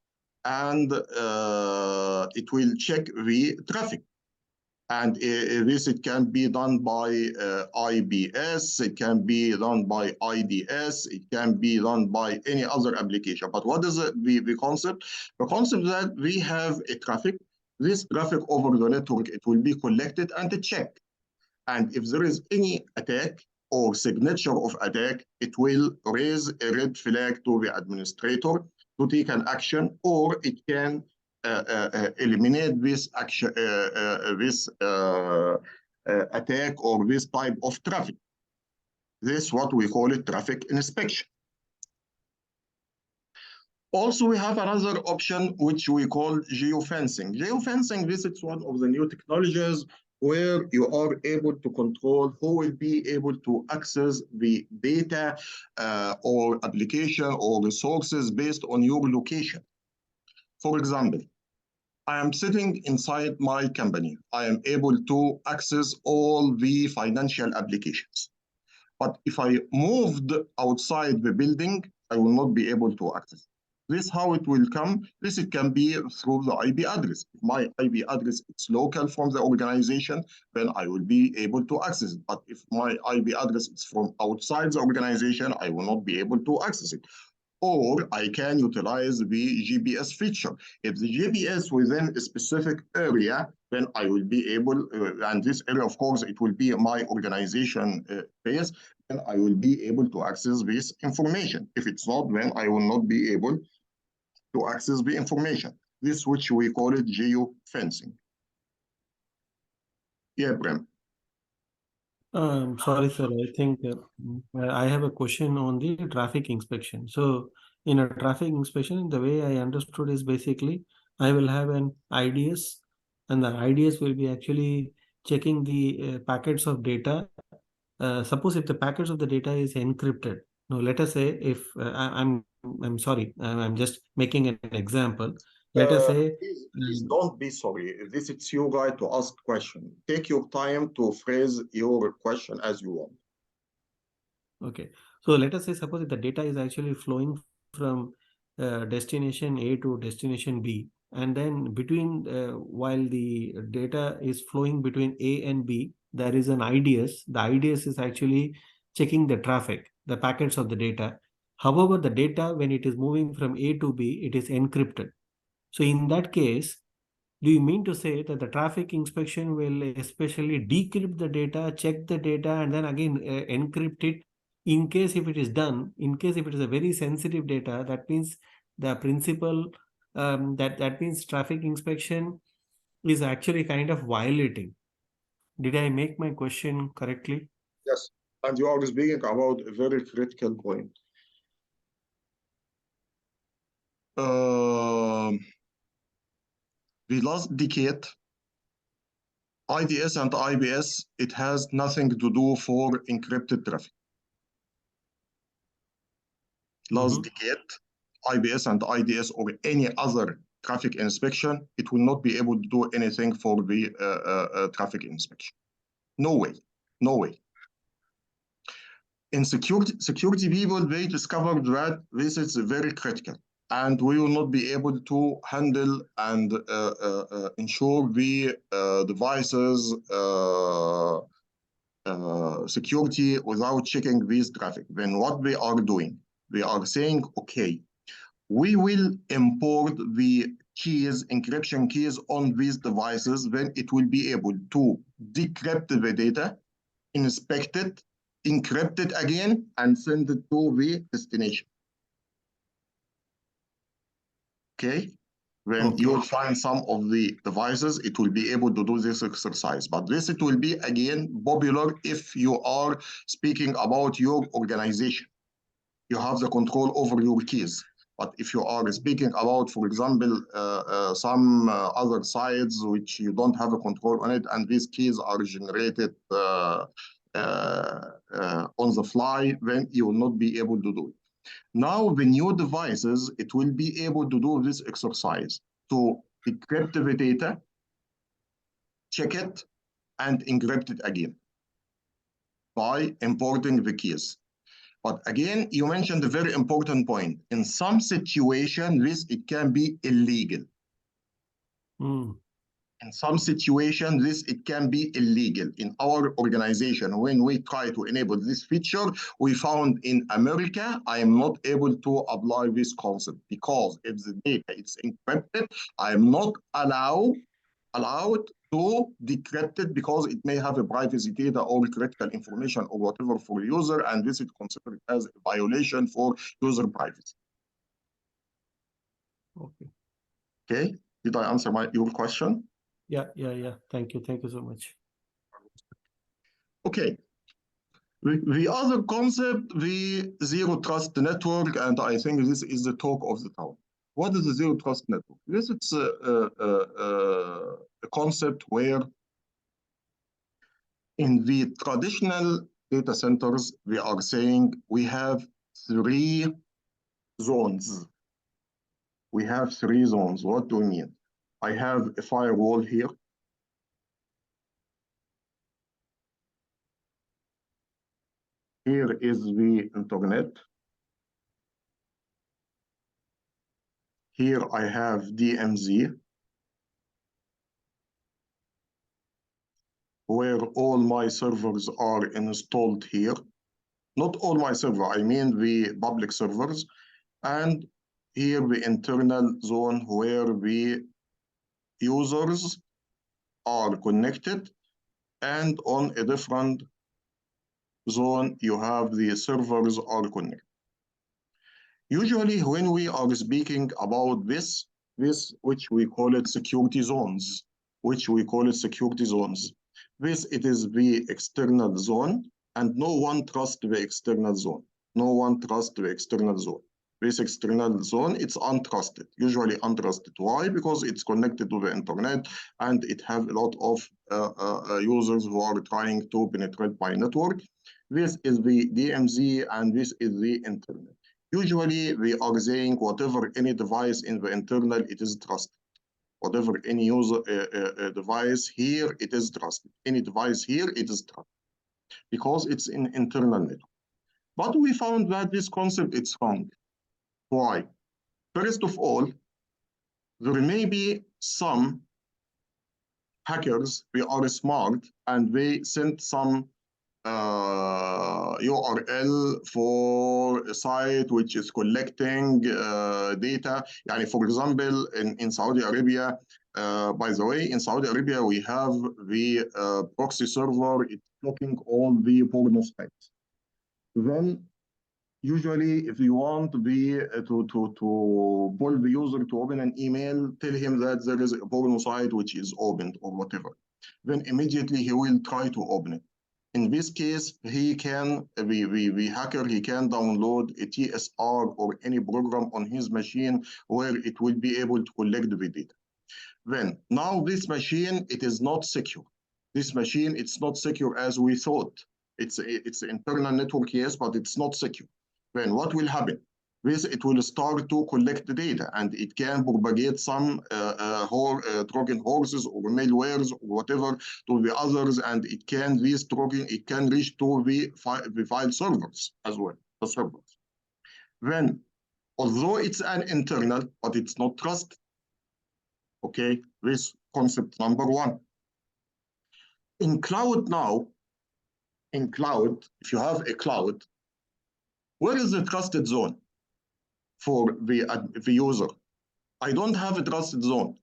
and it will check the traffic. And this, it can be done by IBS, it can be done by IDS, it can be done by any other application. But what is the concept? The concept that we have a traffic. This traffic over the network, it will be collected and checked. And if there is any attack or signature of attack, it will raise a red flag to the administrator to take an action, or it can eliminate this action, attack or this type of traffic. This is what we call it traffic inspection. Also, we have another option which we call geofencing. Geofencing, this is one of the new technologies where you are able to control who will be able to access the data or application or resources based on your location. For example, I am sitting inside my company. I am able to access all the financial applications. But if I moved outside the building, I will not be able to access. This how it will come. This it can be through the IP address. If my IP address is local from the organization, then I will be able to access it. But if my IP address is from outside the organization, I will not be able to access it. Or I can utilize the GPS feature. If the GPS within a specific area, then I will be able, and this area, of course, it will be my organization base, then I will be able to access this information. If it's not, then I will not be able to access the information. This which we call it geofencing. Yeah, Prem. Sorry, sir. I think I have a question on the traffic inspection. So, in a traffic inspection, the way I understood is basically I will have an IDS, and the IDS will be actually checking the packets of data. Suppose if the packets of the data is encrypted. Now, let us say if I'm sorry, I'm just making an example. Let us say. Please don't be sorry. This is your guy to ask question. Take your time to phrase your question as you want. Okay. So let us say, suppose if the data is actually flowing from destination A to destination B, and then between while the data is flowing between A and B, there is an IDS. The IDS is actually checking the traffic, the packets of the data. However, the data, when it is moving from A to B, it is encrypted. So in that case, do you mean to say that the traffic inspection will especially decrypt the data, check the data, and then again encrypt it? In case if it is done, in case if it is a very sensitive data, that means the principle that means traffic inspection is actually kind of violating. Did I make my question correctly? Yes, and you are speaking about a very critical point. The last decade, IDS and IBS, it has nothing to do for encrypted traffic. Last decade, IBS and IDS or any other traffic inspection, it will not be able to do anything for the traffic inspection. No way, no way. In security people, they discovered that this is very critical, and we will not be able to handle and ensure the devices security without checking this traffic. Then what they are doing, they are saying, okay, we will import the keys, encryption keys on these devices, then it will be able to decrypt the data, inspect it, encrypt it again, and send it to the destination. Okay? When you'll find some of the devices, it will be able to do this exercise. But this, it will be, again, popular if you are speaking about your organization. You have the control over your keys. But if you are speaking about, for example, some other sites which you don't have a control on it, and these keys are generated on the fly, then you will not be able to do it. Now, the new devices, it will be able to do this exercise to decrypt the data, check it, and encrypt it again by importing the keys. But again, you mentioned a very important point. In some situations, it can be illegal. In some situations, it can be illegal. In our organization, when we try to enable this feature, we found in America, I am not able to apply this concept because if the data is encrypted, I am not allowed to decrypt it because it may have a privacy data or critical information or whatever for the user, and this is considered as a violation for user privacy. Okay. Did I answer your question? Yeah. Thank you so much. Okay. The other concept, the zero trust network, and I think this is the talk of the town. What is the zero trust network? This is a concept where In the traditional data centers, we are saying we have 3 zones. We have 3 zones. What do we mean? I have a firewall here. Here is the internet. Here I have DMZ, where all my servers are installed here. Not all my servers, I mean the public servers. And here the internal zone where the users are connected. And on a different zone, you have the servers are connected. Usually when we are speaking about this which we call it security zones, this it is the external zone, and no one trusts the external zone. This external zone, it's untrusted, usually untrusted. Why? Because it's connected to the internet and it have a lot of users who are trying to penetrate my network. This is the DMZ and this is the internet. Usually we are saying whatever any device in the internal, it is trusted. Whatever any user device here, it is trusted. Any device here, it is trusted because it's in internal network. But we found that this concept is wrong. Why? First of all, there may be some hackers, they are smart and they sent some URL for a site which is collecting data. Yani for example, in Saudi Arabia, by the way, in Saudi Arabia, we have the proxy server, it's blocking all the porno sites. Then usually, if you want to pull the user to open an email, tell him that there is a porno site which is opened or whatever. Then immediately he will try to open it. In this case, he can, the hacker, he can download a TSR or any program on his machine where it will be able to collect the data. Then, now this machine, it is not secure. This machine, it's not secure as we thought. It's an internal network, yes, but it's not secure. Then what will happen? This, it will start to collect the data and it can propagate some Trojan horses or malwares or whatever to the others, and it can reach to the file servers as well, the servers. Then, although it's an internal, but it's not trusted. Okay, this concept number 1. In cloud now, if you have a cloud, where is the trusted zone for the user? I don't have a trusted zone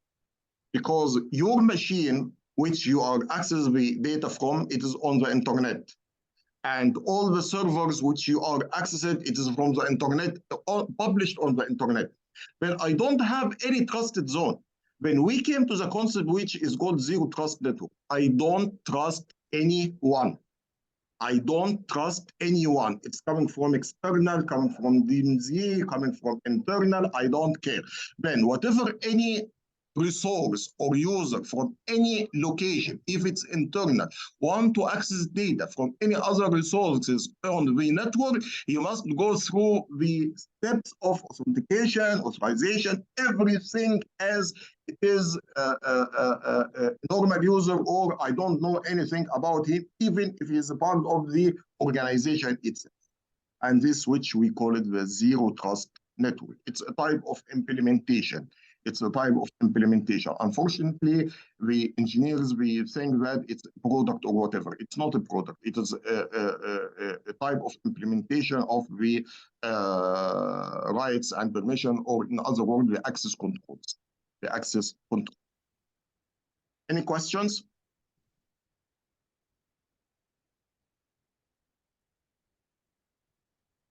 because your machine, which you are accessing the data from, it is on the internet. And all the servers which you are accessing, it is from the internet, published on the internet. Then I don't have any trusted zone. When we came to the concept which is called zero trust network, I don't trust anyone. It's coming from external, coming from DMZ, coming from internal, I don't care. Then whatever any resource or user from any location, if it's internal, want to access data from any other resources on the network, you must go through the steps of authentication, authorization, everything as it is a normal user, or I don't know anything about him, even if he's a part of the organization itself. And this, which we call it the zero trust network. It's a type of implementation. Unfortunately, the engineers, we think that it's a product or whatever. It's not a product. It is a type of implementation of the rights and permission, or in other words, the access controls. Any questions?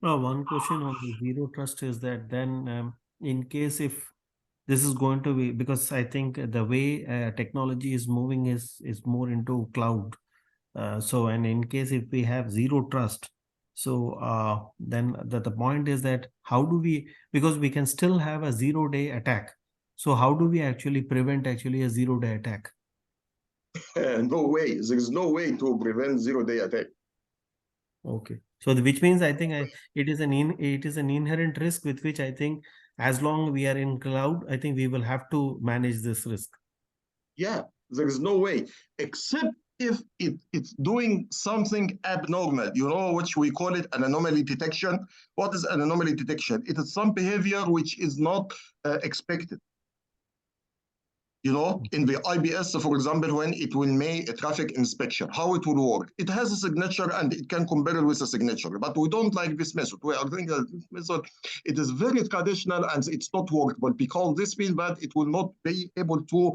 One question on the zero trust is that then in case if this is going to be, because I think the way technology is moving is more into cloud. And in case if we have zero trust, so then the point is that how do we, because we can still have a 0-day attack. So how do we actually prevent a 0-day attack? No way. There is no way to prevent zero-day attack. Okay. So which means I think it is an inherent risk with which I think as long we are in cloud, I think we will have to manage this risk. Yeah, there is no way, except if it's doing something abnormal, which we call it an anomaly detection. What is an anomaly detection? It is some behavior which is not expected. In the IBS, for example, when it will make a traffic inspection, how it will work. It has a signature and it can compare it with a signature, but we don't like this method. We are thinking that this method, it is very traditional and it's not workable, because this means that it will not be able to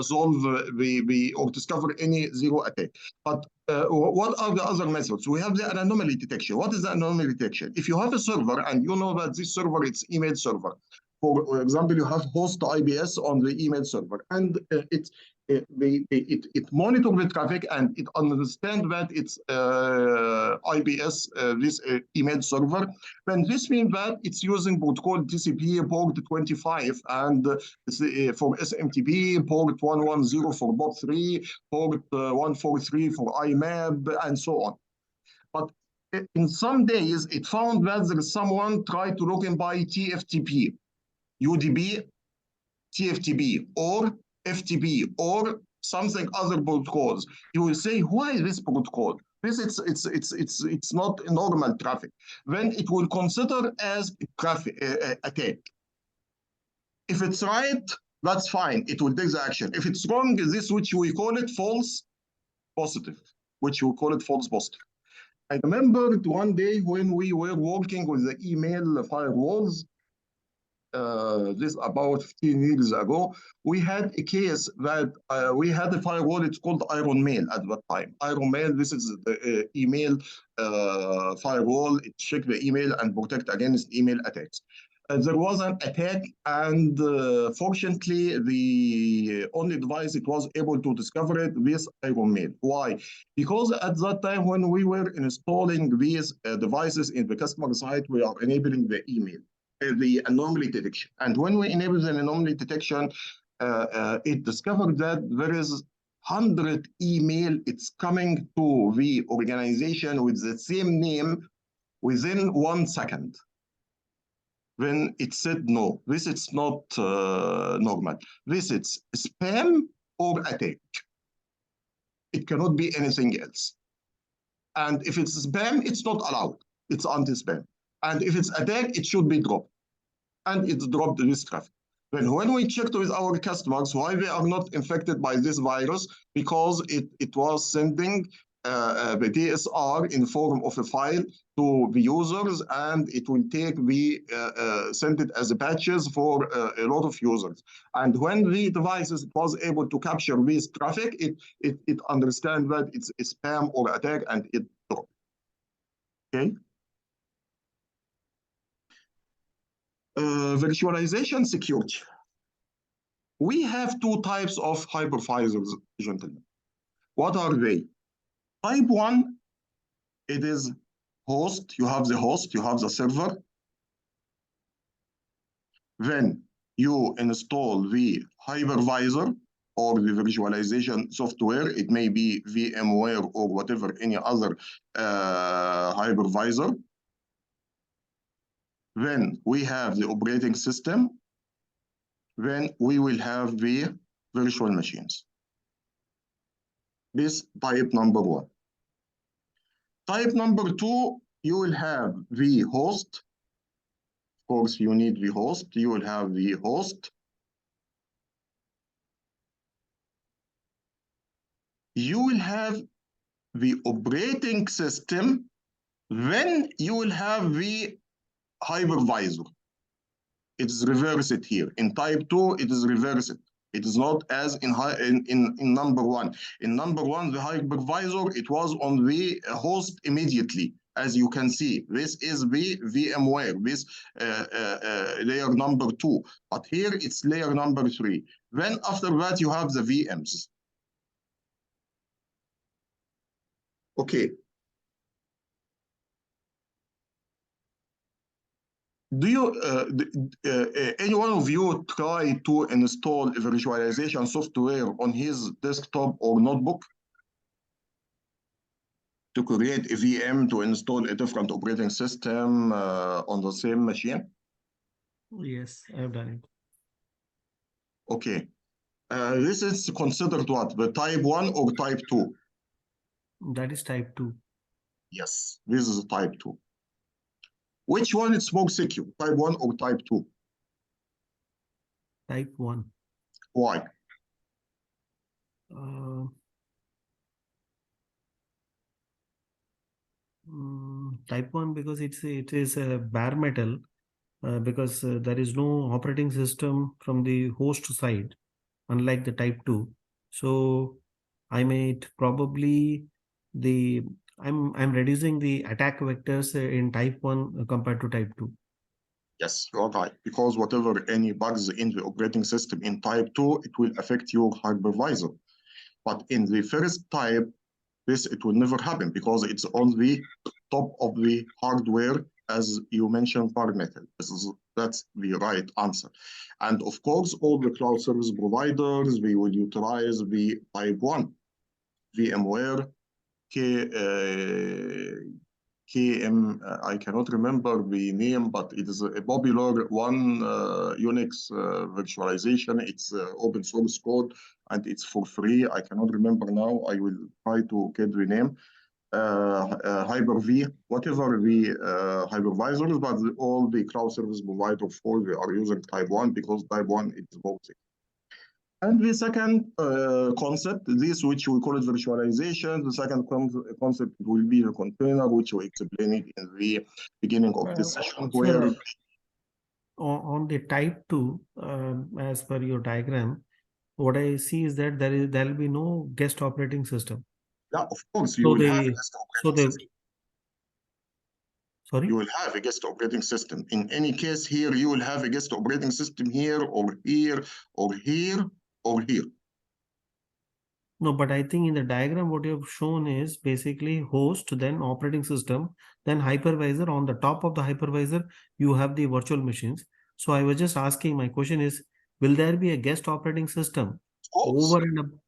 solve or discover any zero attack. But what are the other methods? We have the anomaly detection. What is the anomaly detection? If you have a server and you know that this server, it's email server. For example, you have host IBS on the email server, and it monitors the traffic and it understands that it's IBS, this email server. Then this means that it's using protocol TCP port 25 and for SMTP, port 110 for POP3, port 143 for IMAP, and so on. But in some days, it found that there is someone tried to log in by TFTP. UDP, TFTP, or FTP, or something other protocols. You will say, why this protocol? This it's not normal traffic. Then it will consider as traffic attack. If it's right, that's fine. It will take the action. If it's wrong, this which we call it false positive, which we call it false positive. I remember one day when we were working with the email firewalls, this about 15 years ago, we had a case that we had a firewall, it's called Iron Mail at that time. Iron Mail, this is the email firewall. It checks the email and protect against email attacks. There was an attack, and fortunately, the only device it was able to discover it with Iron Mail. Why? Because at that time, when we were installing these devices in the customer side, we are enabling the email, the anomaly detection. And when we enable the anomaly detection, it discovered that there is 100 email, it's coming to the organization with the same name within 1 second. Then it said, no, this is not normal. This is spam or attack. It cannot be anything else. And if it's spam, it's not allowed. It's anti-spam. And if it's attack, it should be dropped. And it's dropped this traffic. Then when we checked with our customers why they are not infected by this virus, because it was sending the DSR in form of a file to the users, and it will take send it as a patches for a lot of users. And when the devices was able to capture this traffic, it understands that it's a spam or attack, and it dropped. Okay. Virtualization security. We have two types of hypervisors, gentlemen. What are they? Type 1, it is host. You have the host, you have the server. Then you install the hypervisor or the virtualization software. It may be VMware or whatever, any other hypervisor. Then we have the operating system. Then we will have the virtual machines. This type number 1. Type number 2, you will have the host. Of course, you need the host. You will have the host. You will have the operating system. Then you will have the hypervisor. It's reversed here. In type 2, it is reversed. It is not as in number 1. In number 1, the hypervisor, it was on the host immediately. As you can see, this is the VMware, this layer number 2. But here it's layer number 3. Then after that, you have the VMs. Okay. Do you, any one of you try to install a virtualization software on his desktop or notebook to create a VM to install a different operating system on the same machine? Yes, I've done it. Okay. This is considered what? The type 1 or type 2? That is type 2. Yes, this is type 2. Which one is more secure, type 1 or type 2? Type 1. Why? Type 1 because it is a bare metal, because there is no operating system from the host side, unlike the type 2. So I made probably I'm reducing the attack vectors in type 1 compared to type 2. Yes, you're right. Because whatever any bugs in the operating system in type 2, it will affect your hypervisor. But in the first type, it will never happen because it's on the top of the hardware, as you mentioned, bare metal. That's the right answer. And of course, all the cloud service providers, they will utilize the type 1, VMware, I cannot remember the name, but it is a popular one Unix virtualization. It's open source code and it's for free. I cannot remember now. I will try to get the name. Hyper-V, whatever the hypervisors, but all the cloud service providers they are using type 1 because type 1 is more secure. And the second concept, this which we call it virtualization, the second concept will be the container, which we explained it in the beginning of this session. Where on the type 2, as per your diagram, what I see is that there will be no guest operating system. Yeah, of course, you will have a guest operating system. Sorry? You will have a guest operating system. In any case here, you will have a guest operating system here, or here, or here, or here. No, but I think in the diagram, what you have shown is basically host, then operating system, then hypervisor. On the top of the hypervisor, you have the virtual machines. So I was just asking, my question is, will there be a guest operating system over and above?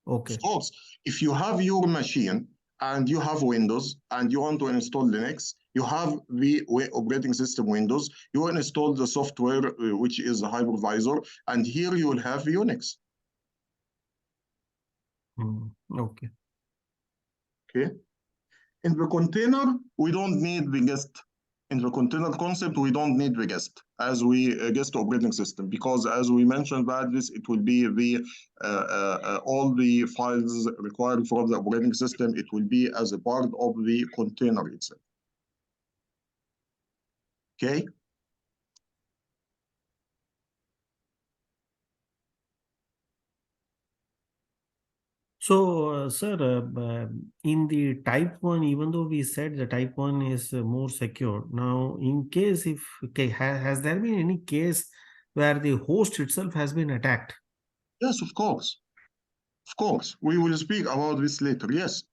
Okay. Of course, if you have your machine and you have Windows and you want to install Linux, you have the operating system Windows, you install the software, which is a hypervisor, and here you will have Unix. Okay. Okay. In the container, we don't need the guest. In the container concept, we don't need the guest as we guest operating system, because as we mentioned that this, it will be the all the files required from the operating system, it will be as a part of the container itself. Okay. So, sir, in the type 1, even though we said the type 1 is more secure, now in case if, okay, has there been any case where the host itself has been attacked? Yes, of course. Of course. We will speak about this later. Yes.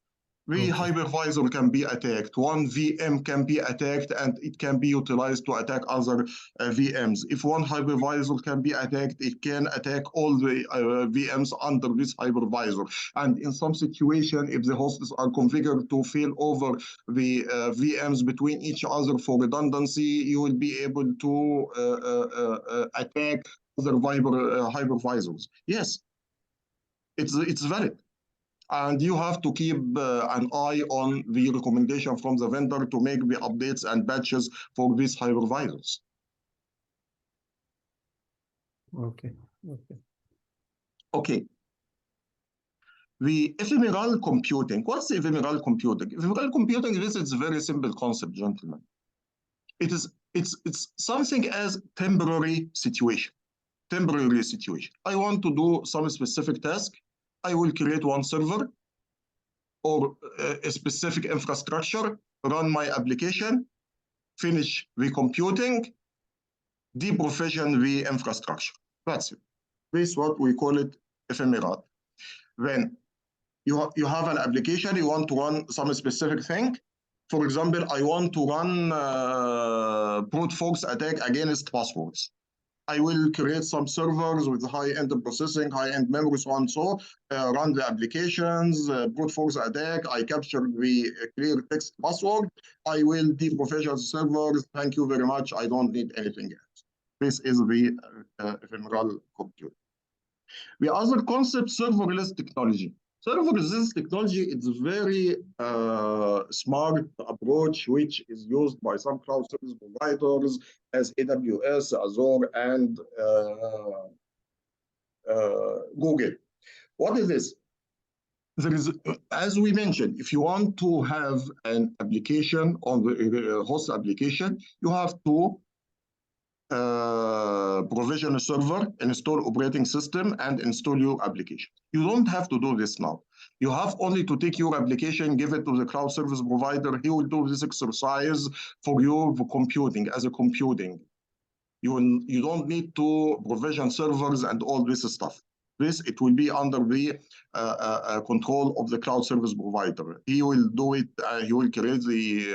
The hypervisor can be attacked. One VM can be attacked and it can be utilized to attack other VMs. If one hypervisor can be attacked, it can attack all the VMs under this hypervisor. And in some situation, if the hosts are configured to fail over the VMs between each other for redundancy, you will be able to attack other hypervisors. Yes, it's valid. And you have to keep an eye on the recommendation from the vendor to make the updates and patches for these hypervisors. Okay. Okay. The ephemeral computing. What's ephemeral computing? Ephemeral computing, this is a very simple concept, gentlemen. It's something as temporary situation. Temporary situation. I want to do some specific task. I will create one server or a specific infrastructure, run my application, finish the computing, deprovision the infrastructure. That's it. This is what we call it ephemeral. Then you have an application, you want to run some specific thing, For example, I want to run brute force attack against passwords. I will create some servers with high-end processing, high-end memory, so on and so, run the applications, brute force attack, I capture the clear text password, I will deprovision servers, thank you very much, I don't need anything else. This is the ephemeral compute. The other concept, serverless technology. Serverless technology is a very smart approach which is used by some cloud service providers as AWS, Azure, and Google. What is this? There is, as we mentioned, if you want to have an application on the host application, you have to provision a server, install operating system, and install your application. You don't have to do this now. You have only to take your application, give it to the cloud service provider. He will do this exercise for your computing as a computing. You don't need to provision servers and all this stuff. This, it will be under the control of the cloud service provider. He will do it, he will create the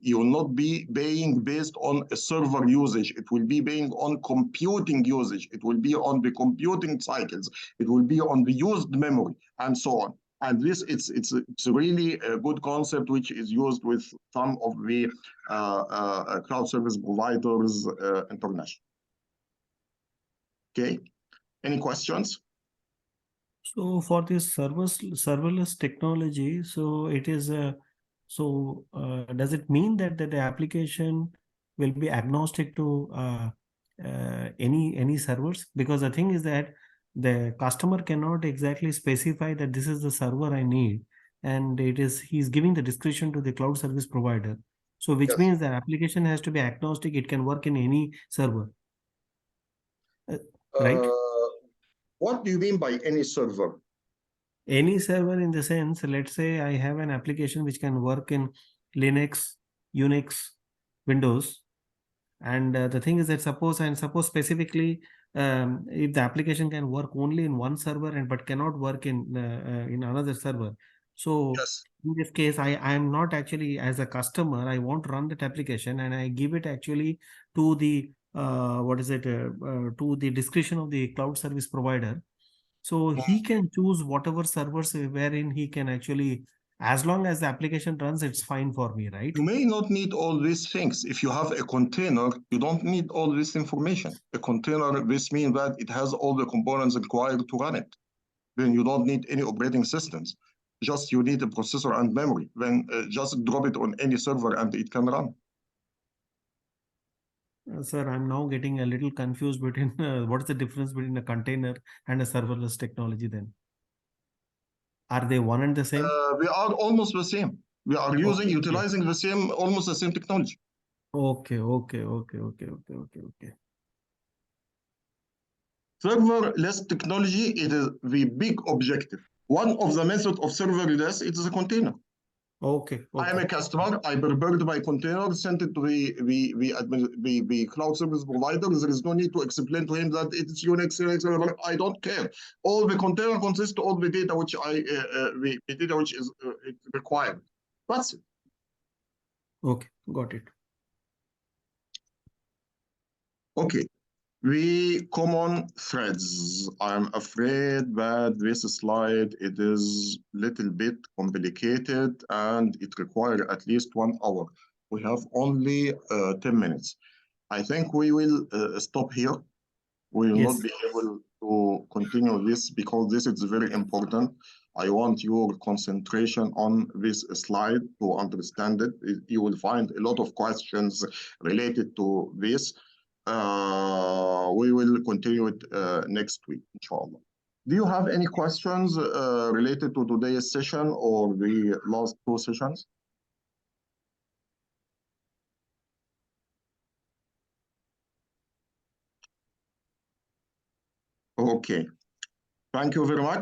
you will not be paying based on a server usage. It will be paying on computing usage. It will be on the computing cycles. It will be on the used memory and so on. And this, it's really a good concept which is used with some of the cloud service providers international. Okay, any questions? So for this serverless technology, so it is does it mean that the application will be agnostic to any servers? Because the thing is that the customer cannot exactly specify that this is the server I need, and he's giving the discretion to the cloud service provider. So which means the application has to be agnostic. It can work in any server, right? What do you mean by any server? Any server in the sense, let's say I have an application which can work in Linux, Unix, Windows. And the thing is that suppose specifically if the application can work only in one server but cannot work in another server. So in this case, I am not actually, as a customer, I want to run that application and I give it actually to the to the discretion of the cloud service provider. So he can choose whatever servers wherein he can actually, as long as the application runs, it's fine for me, right? You may not need all these things. If you have a container, you don't need all this information. A container, this means that it has all the components required to run it. Then you don't need any operating systems. Just you need a processor and memory. Then just drop it on any server and it can run. Sir, I'm now getting a little confused between what is the difference between a container and a serverless technology then? Are they one and the same? We are almost the same. We are utilizing the same, almost the same technology. Okay. Serverless technology, it is the big objective. One of the methods of serverless, it is a container. Okay. I am a customer. I prepared my container, sent it to the cloud service provider. There is no need to explain to him that it's Unix. I don't care. All the container consists of all the data which the data which is required. That's it. Okay, got it. Okay. The common threads. I'm afraid that this slide, it is a little bit complicated and it requires at least 1 hour. We have only 10 minutes. I think we will stop here. We will not be able to continue this because this is very important. I want your concentration on this slide to understand it. You will find a lot of questions related to this. We will continue it next week, inshallah. Do you have any questions related to today's session or the last 2 sessions? Okay. Thank you very much.